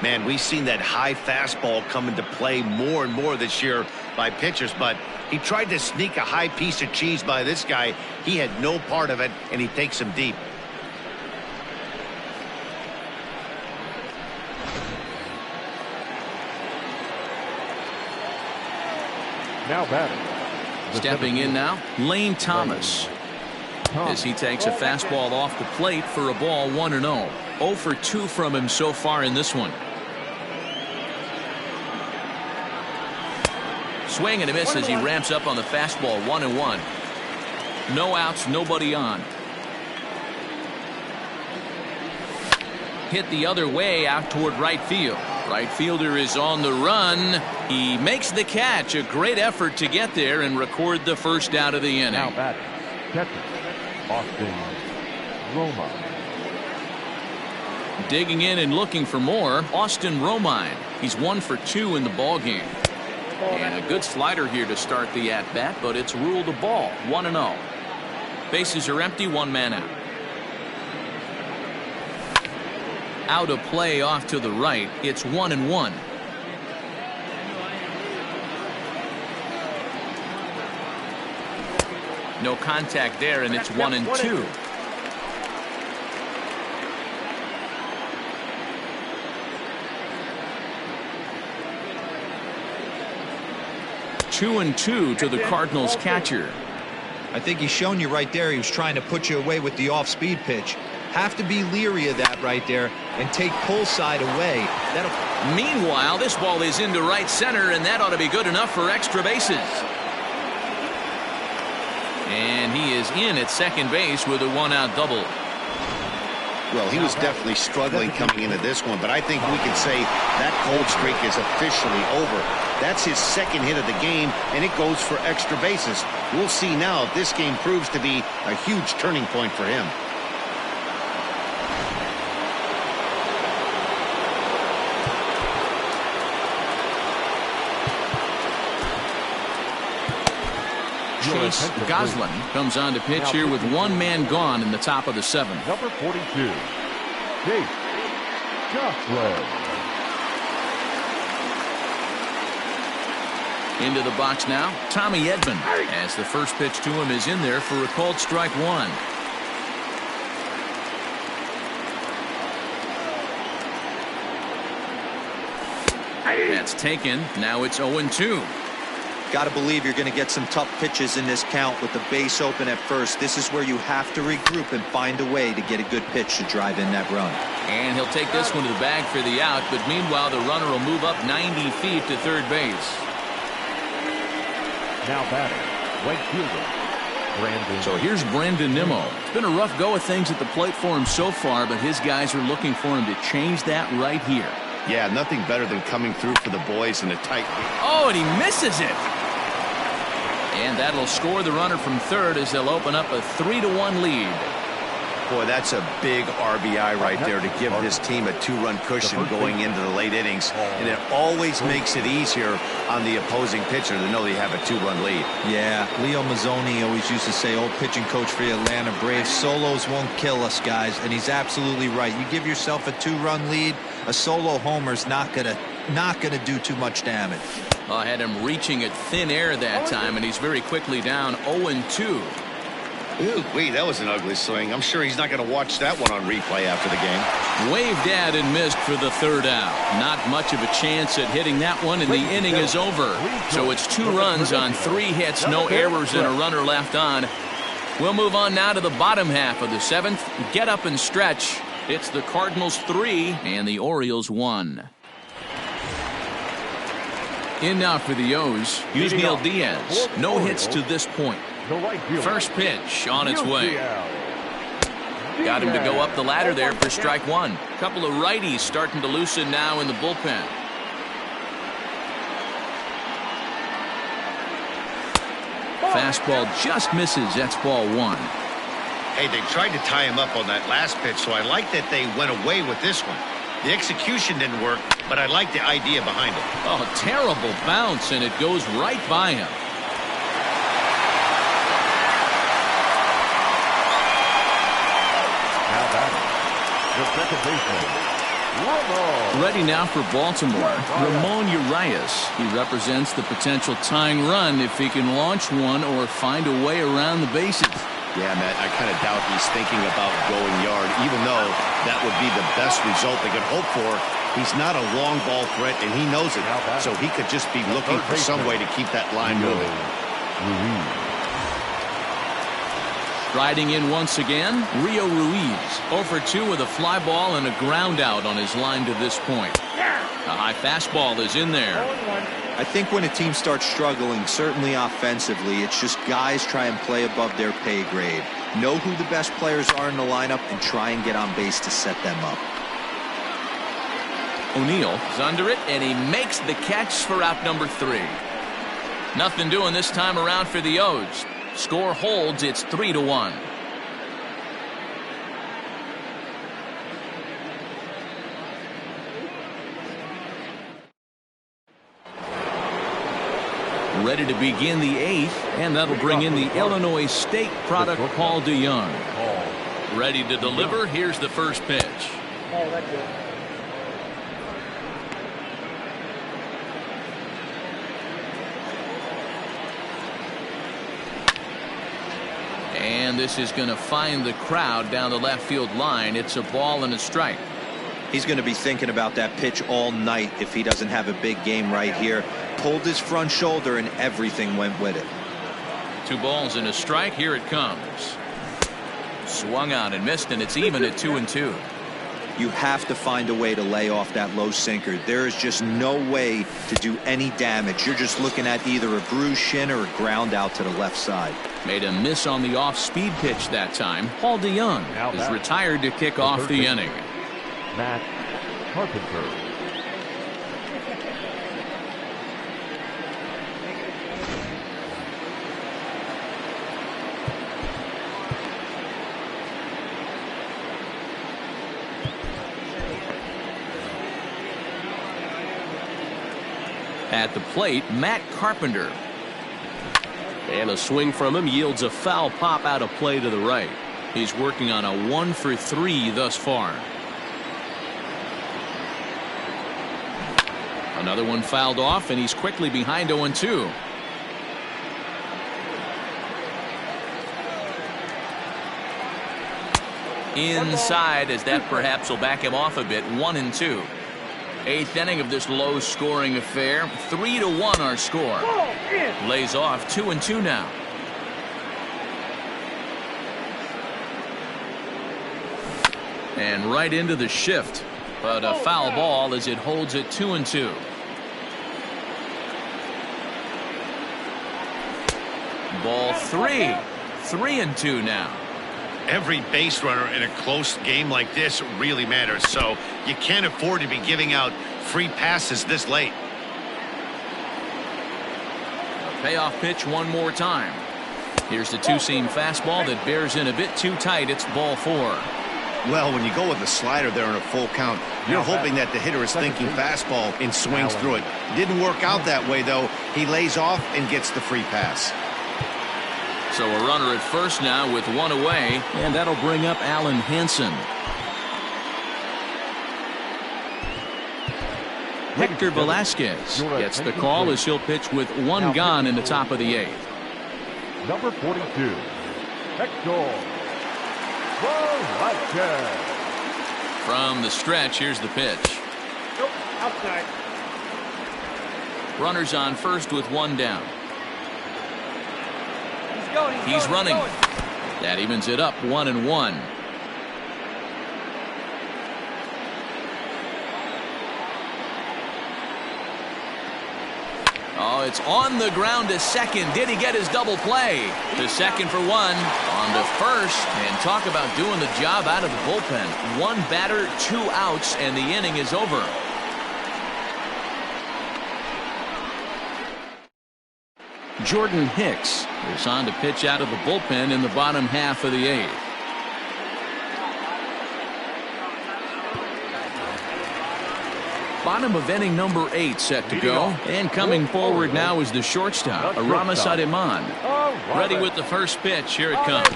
Man, we've seen that high fastball come into play more and more this year by pitchers, but he tried to sneak a high piece of cheese by this guy. He had no part of it, and he takes him deep. Now batting. Stepping in now, Lane Thomas. As he takes a fastball off the plate for a ball, 1-0. 0 for 2 from him so far in this one. Swing and a miss as he ramps up on the fastball. 1-1. No outs, nobody on. Hit the other way out toward right field. Right fielder is on the run. He makes the catch. A great effort to get there and record the first out of the inning. Now batting. Catcher, Austin Romine. Digging in and looking for more, Austin Romine. He's 1 for 2 in the ball game. And a good slider here to start the at-bat, but it's ruled a ball. 1-0. Bases are empty, one man out. Out of play off to the right. It's 1-1. No contact there, and it's 1-2. Two and 2 to the Cardinals catcher. I think he's shown you right there. He was trying to put you away with the off-speed pitch. Have to be leery of that right there and take pull side away. Meanwhile, this ball is into right center, and that ought to be good enough for extra bases. And he is in at second base with a one-out double. Well, he was definitely struggling coming into this one, but I think we can say that cold streak is officially over. That's his second hit of the game, and it goes for extra bases. We'll see now if this game proves to be a huge turning point for him. Chase Goslin comes on to pitch here with one man gone in the top of the seventh. Number 42, Chase Goslin. Into the box now, Tommy Edman, as the first pitch to him is in there for a called strike one. That's taken. Now it's 0-2. Got to believe you're going to get some tough pitches in this count with the base open at first. This is where you have to regroup and find a way to get a good pitch to drive in that run. And he'll take this one to the bag for the out, but meanwhile the runner will move up 90 feet to third base. Now batting, right fielder, Brandon. So here's Brandon Nimmo. It's been a rough go of things at the plate for him so far, but his guys are looking for him to change that right here. Yeah, nothing better than coming through for the boys in a tight. Oh, and he misses it. And that'll score the runner from third as they'll open up a 3-1 lead. Boy, that's a big RBI right there to give this team a two-run cushion going into the late innings. And it always makes it easier on the opposing pitcher to know they have a two-run lead. Yeah, Leo Mazzoni always used to say, old pitching coach for the Atlanta Braves, solos won't kill us, guys. And he's absolutely right. You give yourself a two-run lead, a solo homer's not going to not going to do too much damage. I had him reaching at thin air that time, and he's very quickly down 0-2. Ooh, wait, that was an ugly swing. I'm sure he's not going to watch that one on replay after the game. Waved at and missed for the third out. Not much of a chance at hitting that one, and the inning is over. So it's 2 runs on 3 hits, no errors, and a runner left on. We'll move on now to the bottom half of the 7th. Get up and stretch. It's the Cardinals 3 and the Orioles 1. In now for the O's, Yusniel Diaz. No hits to this point. First pitch on its way. Got him to go up the ladder there for strike 1. Couple of righties starting to loosen now in the bullpen. Fastball just misses. That's ball 1. Hey, they tried to tie him up on that last pitch, so I like that they went away with this one. The execution didn't work, but I like the idea behind it. Oh, terrible bounce, and it goes right by him. The second baseman, Ramon. Ready now for Baltimore, Ramon Urias. He represents the potential tying run if he can launch one or find a way around the bases. Yeah, Matt, I kind of doubt he's thinking about going yard, even though that would be the best result they could hope for. He's not a long ball threat, and he knows it, so he could just be looking for some way to keep that line moving. Riding in once again, Rio Ruiz. 0-for-2 with a fly ball and a ground out on his line to this point. A high fastball is in there. I think when a team starts struggling, certainly offensively, it's just guys try and play above their pay grade. Know who the best players are in the lineup and try and get on base to set them up. O'Neill is under it, and he makes the catch for out number 3. Nothing doing this time around for the O's. Score holds. It's 3-1. Ready to begin the 8th, and that'll bring in the Illinois State product, Paul DeYoung. Ready to deliver. Here's the first pitch. And this is going to find the crowd down the left field line. It's a ball and a strike. He's going to be thinking about that pitch all night if he doesn't have a big game right here. Pulled his front shoulder and everything went with it. 2 balls and a strike. Here it comes. Swung on and missed, and it's even at 2-2. You have to find a way to lay off that low sinker. There is just no way to do any damage. You're just looking at either a bruised shin or a ground out to the left side. Made a miss on the off-speed pitch that time. Paul DeYoung is retired to kick off the inning. Matt Carpenter. At the plate, Matt Carpenter. And a swing from him yields a foul pop out of play to the right. He's working on a 1-for-3 thus far. Another one fouled off, and he's quickly behind 0-2. Inside, as that perhaps will back him off a bit. 1-2. 8th inning of this low-scoring affair. 3-1 our score. Lays off. 2-2 now. And right into the shift, but a foul ball as it holds it 2-2. Ball 3. 3-2 now. Every base runner in a close game like this really matters, so you can't afford to be giving out free passes this late. A payoff pitch one more time. Here's the 2-seam fastball that bears in a bit too tight. It's ball 4. Well, when you go with the slider there in a full count, you're hoping that the hitter is thinking fastball and swings through it. Didn't work out that way, though. He lays off and gets the free pass. So a runner at first now with 1 away, and that'll bring up Alan Hansen. Hector Velasquez gets the call as he'll pitch with one gone in the top of the 8th. Number 42, Hector Velasquez. From the stretch, here's the pitch. Nope, outside. Runners on first with one down. He's running. That evens it up 1-1. Oh, it's on the ground to second. Did he get his double play? To second for one. On to first. And talk about doing the job out of the bullpen. One batter, 2 outs, and the inning is over. Jordan Hicks is on to pitch out of the bullpen in the bottom half of the 8th. Bottom of inning number 8 set to go. And coming forward now is the shortstop, Aramis Ademan. Ready with the first pitch. Here it comes.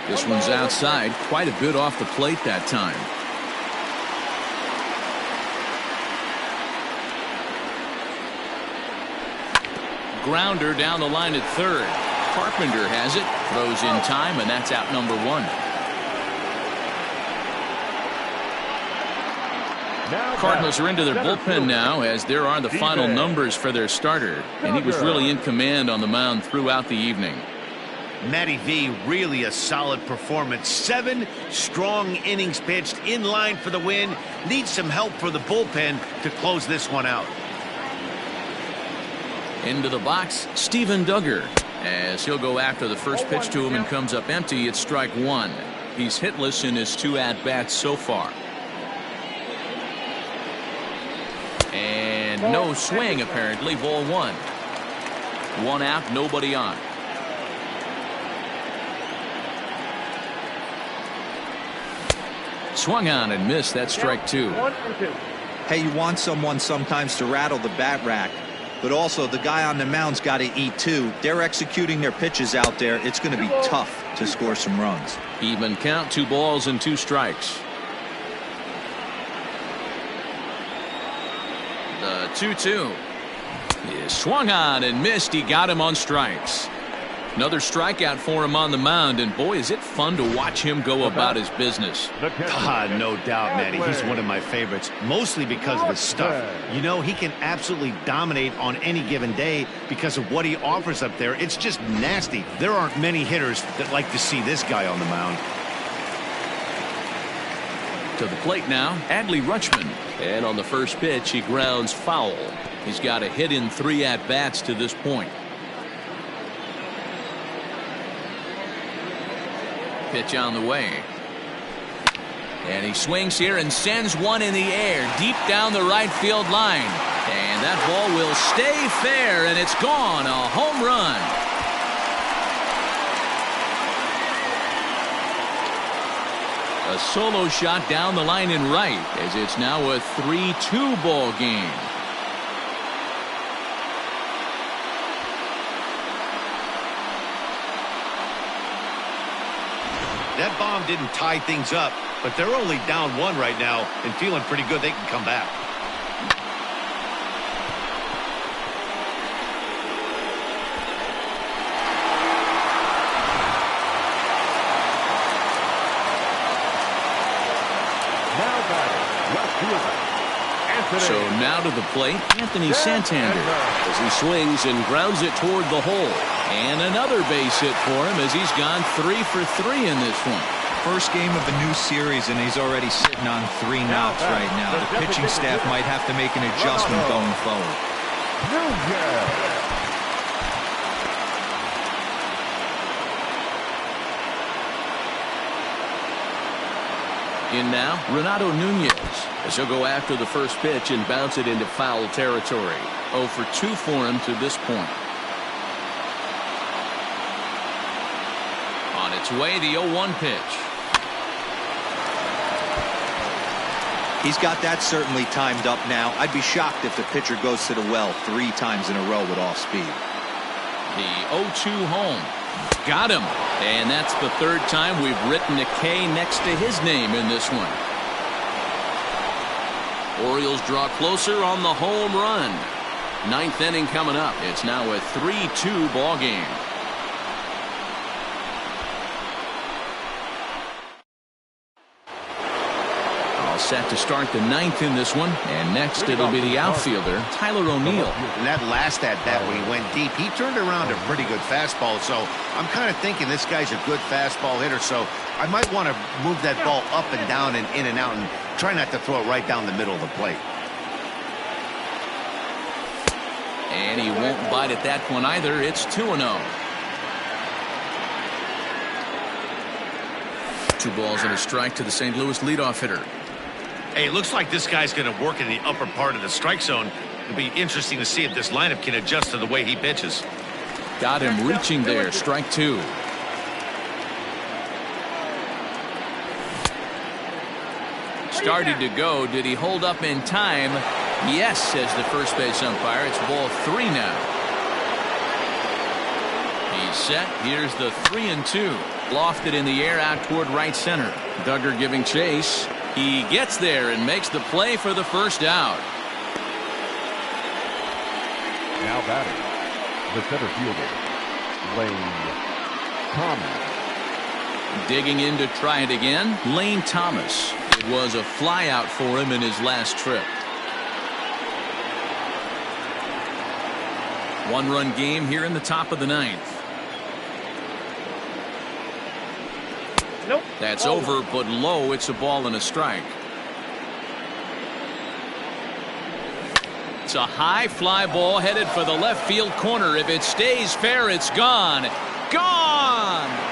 This one's outside, quite a bit off the plate that time. Grounder down the line at third. Carpenter has it, throws in time, and that's out number 1. Cardinals are into their bullpen now, as there are the final numbers for their starter, and he was really in command on the mound throughout the evening. Matty V, really a solid performance. 7 strong innings pitched, in line for the win. Needs some help for the bullpen to close this one out. Into the box, Steven Duggar, as he'll go after the first pitch to him and comes up empty. It's strike 1. He's hitless in his 2 at-bats so far. And no swing, apparently. Ball 1. 1 out, nobody on. Swung on and missed. That's strike 2. Hey, you want someone sometimes to rattle the bat rack, but also the guy on the mound's got to eat too. They're executing their pitches out there. It's going to be tough to score some runs. Even count, 2 balls and 2 strikes. The 2-2 is swung on and missed. He got him on strikes. Another strikeout for him on the mound, and boy, is it fun to watch him go about his business. No doubt, Matty. He's one of my favorites, mostly because of his stuff. You know, he can absolutely dominate on any given day because of what he offers up there. It's just nasty. There aren't many hitters that like to see this guy on the mound. To the plate now, Adley Rutschman. And on the first pitch, he grounds foul. He's got a hit in 3 at-bats to this point. Pitch on the way. And he swings here and sends one in the air deep down the right field line. And that ball will stay fair, and it's gone. A home run. A solo shot down the line in right, as it's now a 3-2 ball game. That bomb didn't tie things up, but they're only down 1 right now and feeling pretty good they can come back. So now to the plate, Anthony Santander, as he swings and grounds it toward the hole. And another base hit for him, as he's gone 3 for 3 in this one. First game of a new series, and he's already sitting on 3 knocks right now. The pitching staff might have to make an adjustment going forward. In now, Renato Nunez, as he'll go after the first pitch and bounce it into foul territory. 0 for 2 for him to this point. On its way, the 0-1 pitch. He's got that certainly timed up now. I'd be shocked if the pitcher goes to the well 3 times in a row with off speed. The 0-2 home. Got him. And that's the third time we've written a K next to his name in this one. Orioles draw closer on the home run. Ninth inning coming up. It's now a 3-2 ball game. Set to start the ninth in this one, and next it'll be the outfielder Tyler O'Neill. And that last at bat when he went deep, he turned around a pretty good fastball. So I'm kind of thinking this guy's a good fastball hitter. So I might want to move that ball up and down and in and out, and try not to throw it right down the middle of the plate. And he won't bite at that one either. It's 2-0. 2 balls and a strike to the St. Louis leadoff hitter. Hey, it looks like this guy's going to work in the upper part of the strike zone. It'll be interesting to see if this lineup can adjust to the way he pitches. Got him reaching there. Strike 2. Started to go. Did he hold up in time? Yes, says the first base umpire. It's ball 3 now. He's set. Here's the 3-2. Lofted in the air out toward right center. Duggar giving chase. He gets there and makes the play for the first out. Now batting, the center fielder, Lane Thomas. Digging in to try it again, Lane Thomas. It was a flyout for him in his last trip. 1-run game here in the top of the ninth. Nope. That's over, but low. It's a ball and a strike. It's a high fly ball headed for the left field corner. If it stays fair, it's gone. Gone!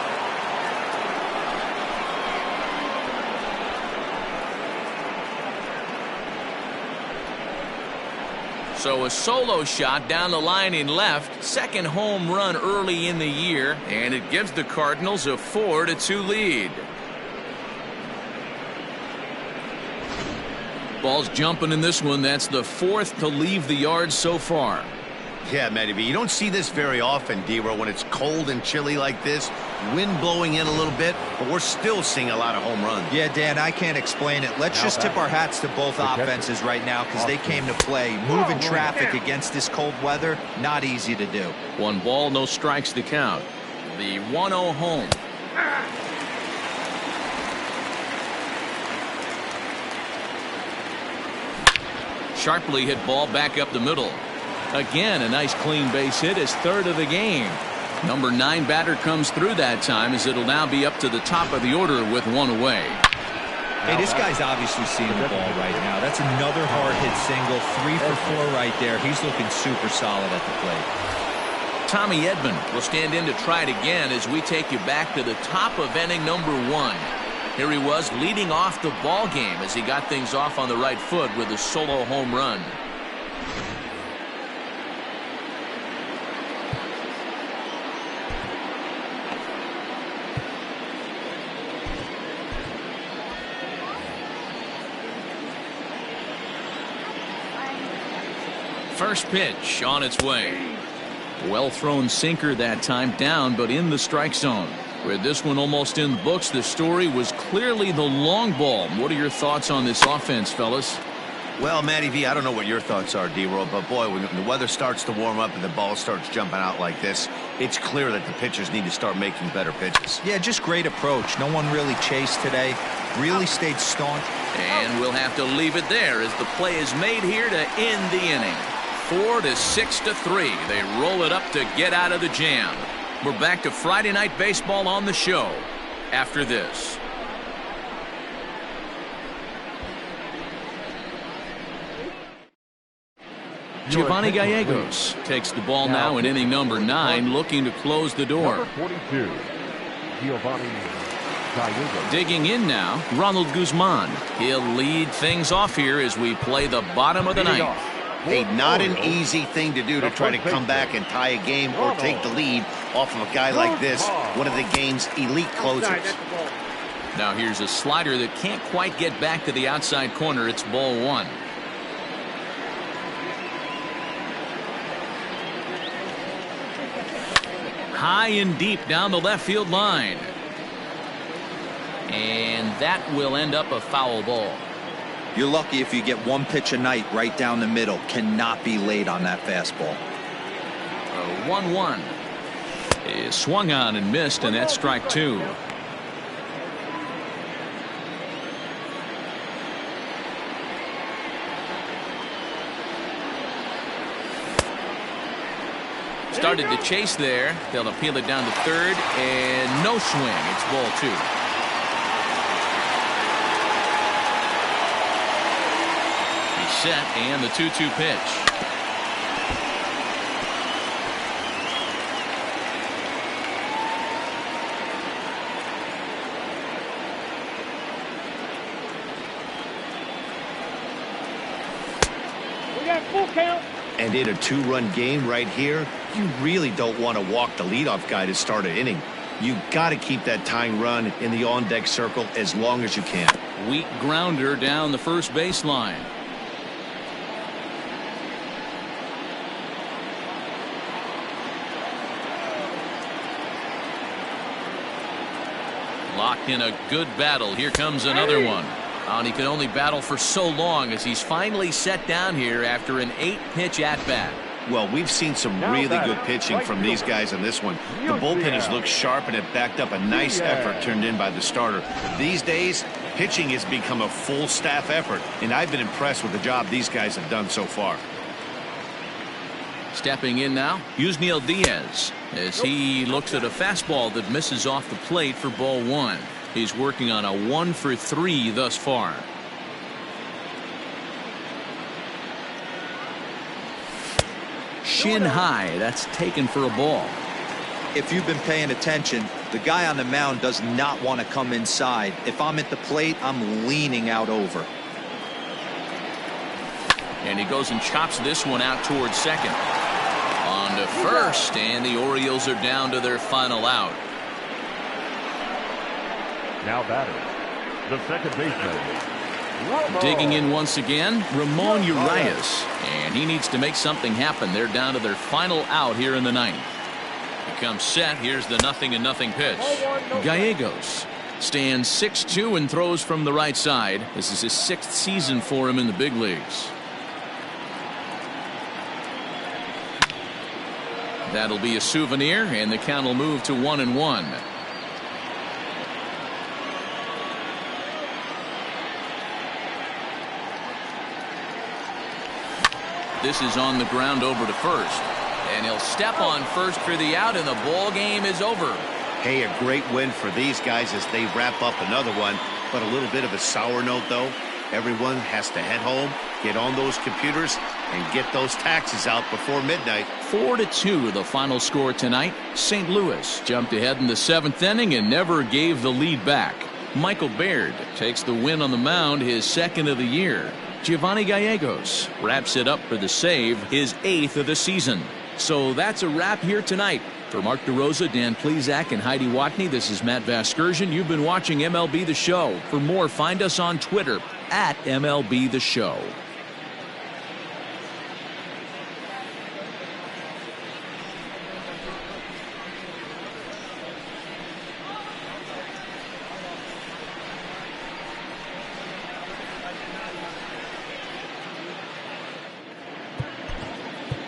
So a solo shot down the line in left. Second home run early in the year, and it gives the Cardinals a 4-2 lead. Ball's jumping in this one. That's the 4th to leave the yard so far. Yeah, Matty B, you don't see this very often, D-Row, when it's cold and chilly like this. Wind blowing in a little bit, but we're still seeing a lot of home runs. Yeah, Dan, I can't explain it. Let's just tip our hats to both offenses right now, because they came to play. Moving traffic against this cold weather, not easy to do. 1 ball, no strikes to count. The 1-0 home. Sharply hit ball back up the middle. Again, a nice clean base hit, his 3rd of the game. Number 9 batter comes through that time, as it'll now be up to the top of the order with 1 away. Hey, this guy's obviously seeing the ball right now. That's another hard hit single. 3 for 4 right there. He's looking super solid at the plate. Tommy Edman will stand in to try it again as we take you back to the top of inning number 1. Here he was leading off the ball game as he got things off on the right foot with a solo home run. First pitch on its way. Well thrown sinker that time, down but in the strike zone. With this one almost in the books, the story was clearly the long ball. What are your thoughts on this offense, fellas? Well, Matty V, I don't know what your thoughts are, D-Roll, but boy, when the weather starts to warm up and the ball starts jumping out like this, it's clear that the pitchers need to start making better pitches. Yeah, just great approach. No one really chased today. Really stayed staunch. And we'll have to leave it there as the play is made here to end the inning. 4 to 6 to 3. They roll it up to get out of the jam. We're back to Friday Night Baseball on the show after this. Giovanni Gallegos takes the ball now in inning number 9, looking to close the door. Number 42, Giovanni Gallegos. Digging in now, Ronald Guzman. He'll lead things off here as we play the bottom of the ninth. Hey, not an easy thing to do to try to come back and tie a game or take the lead off of a guy like this, one of the game's elite closers. Now here's a slider that can't quite get back to the outside corner. It's ball 1. High and deep down the left field line. And that will end up a foul ball. You're lucky if you get one pitch a night right down the middle. Cannot be late on that fastball. 1-1. Is swung on and missed, and that's strike two. Started to chase there. They'll appeal it down to third, and no swing. It's ball two. He's set, and the 2-2 pitch. We got full count. And in a 2-run game right here, you really don't want to walk the leadoff guy to start an inning. You got to keep that tying run in the on-deck circle as long as you can. Weak grounder down the first baseline. Locked in a good battle. Here comes another one. And he can only battle for so long as he's finally set down here after an 8-pitch at-bat. Well, we've seen some really good pitching from these guys in this one. The bullpen has looked sharp, and it backed up a nice effort turned in by the starter. These days, pitching has become a full staff effort, and I've been impressed with the job these guys have done so far. Stepping in now, Yusniel Diaz, as he looks at a fastball that misses off the plate for ball one. He's working on a 1-for-3 thus far. Shin high. That's taken for a ball. If you've been paying attention, the guy on the mound does not want to come inside. If I'm at the plate, I'm leaning out over. And he goes and chops this one out towards second. On to first, and the Orioles are down to their final out. Now batter, the second baseman. Digging in once again, Ramon Urias. And he needs to make something happen. They're down to their final out here in the ninth. He comes set. Here's the 0-0 pitch. Gallegos stands 6'2" and throws from the right side. This is his 6th season for him in the big leagues. That'll be a souvenir, and the count will move to 1-1. This is on the ground over to first, and he'll step on first for the out, and the ball game is over. Hey, a great win for these guys as they wrap up another one, but a little bit of a sour note, though. Everyone has to head home, get on those computers, and get those taxes out before midnight. 4-2 the final score tonight. St. Louis jumped ahead in the 7th inning and never gave the lead back. Michael Baird takes the win on the mound, his 2nd of the year. Giovanni Gallegos wraps it up for the save, his 8th of the season. So that's a wrap here tonight. For Mark DeRosa, Dan Plesac, and Heidi Watney, this is Matt Vasgersian. You've been watching MLB The Show. For more, find us on Twitter at MLB The Show.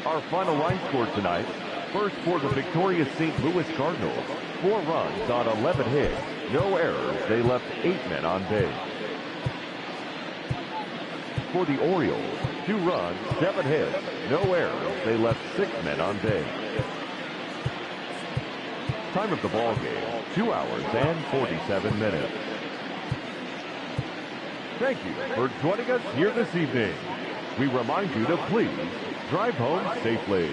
Our final line score tonight. First for the victorious St. Louis Cardinals. 4 runs on 11 hits. No errors. They left 8 men on base. For the Orioles, 2 runs, 7 hits. No errors. They left 6 men on base. Time of the ball game, 2 hours and 47 minutes. Thank you for joining us here this evening. We remind you to please drive home safely.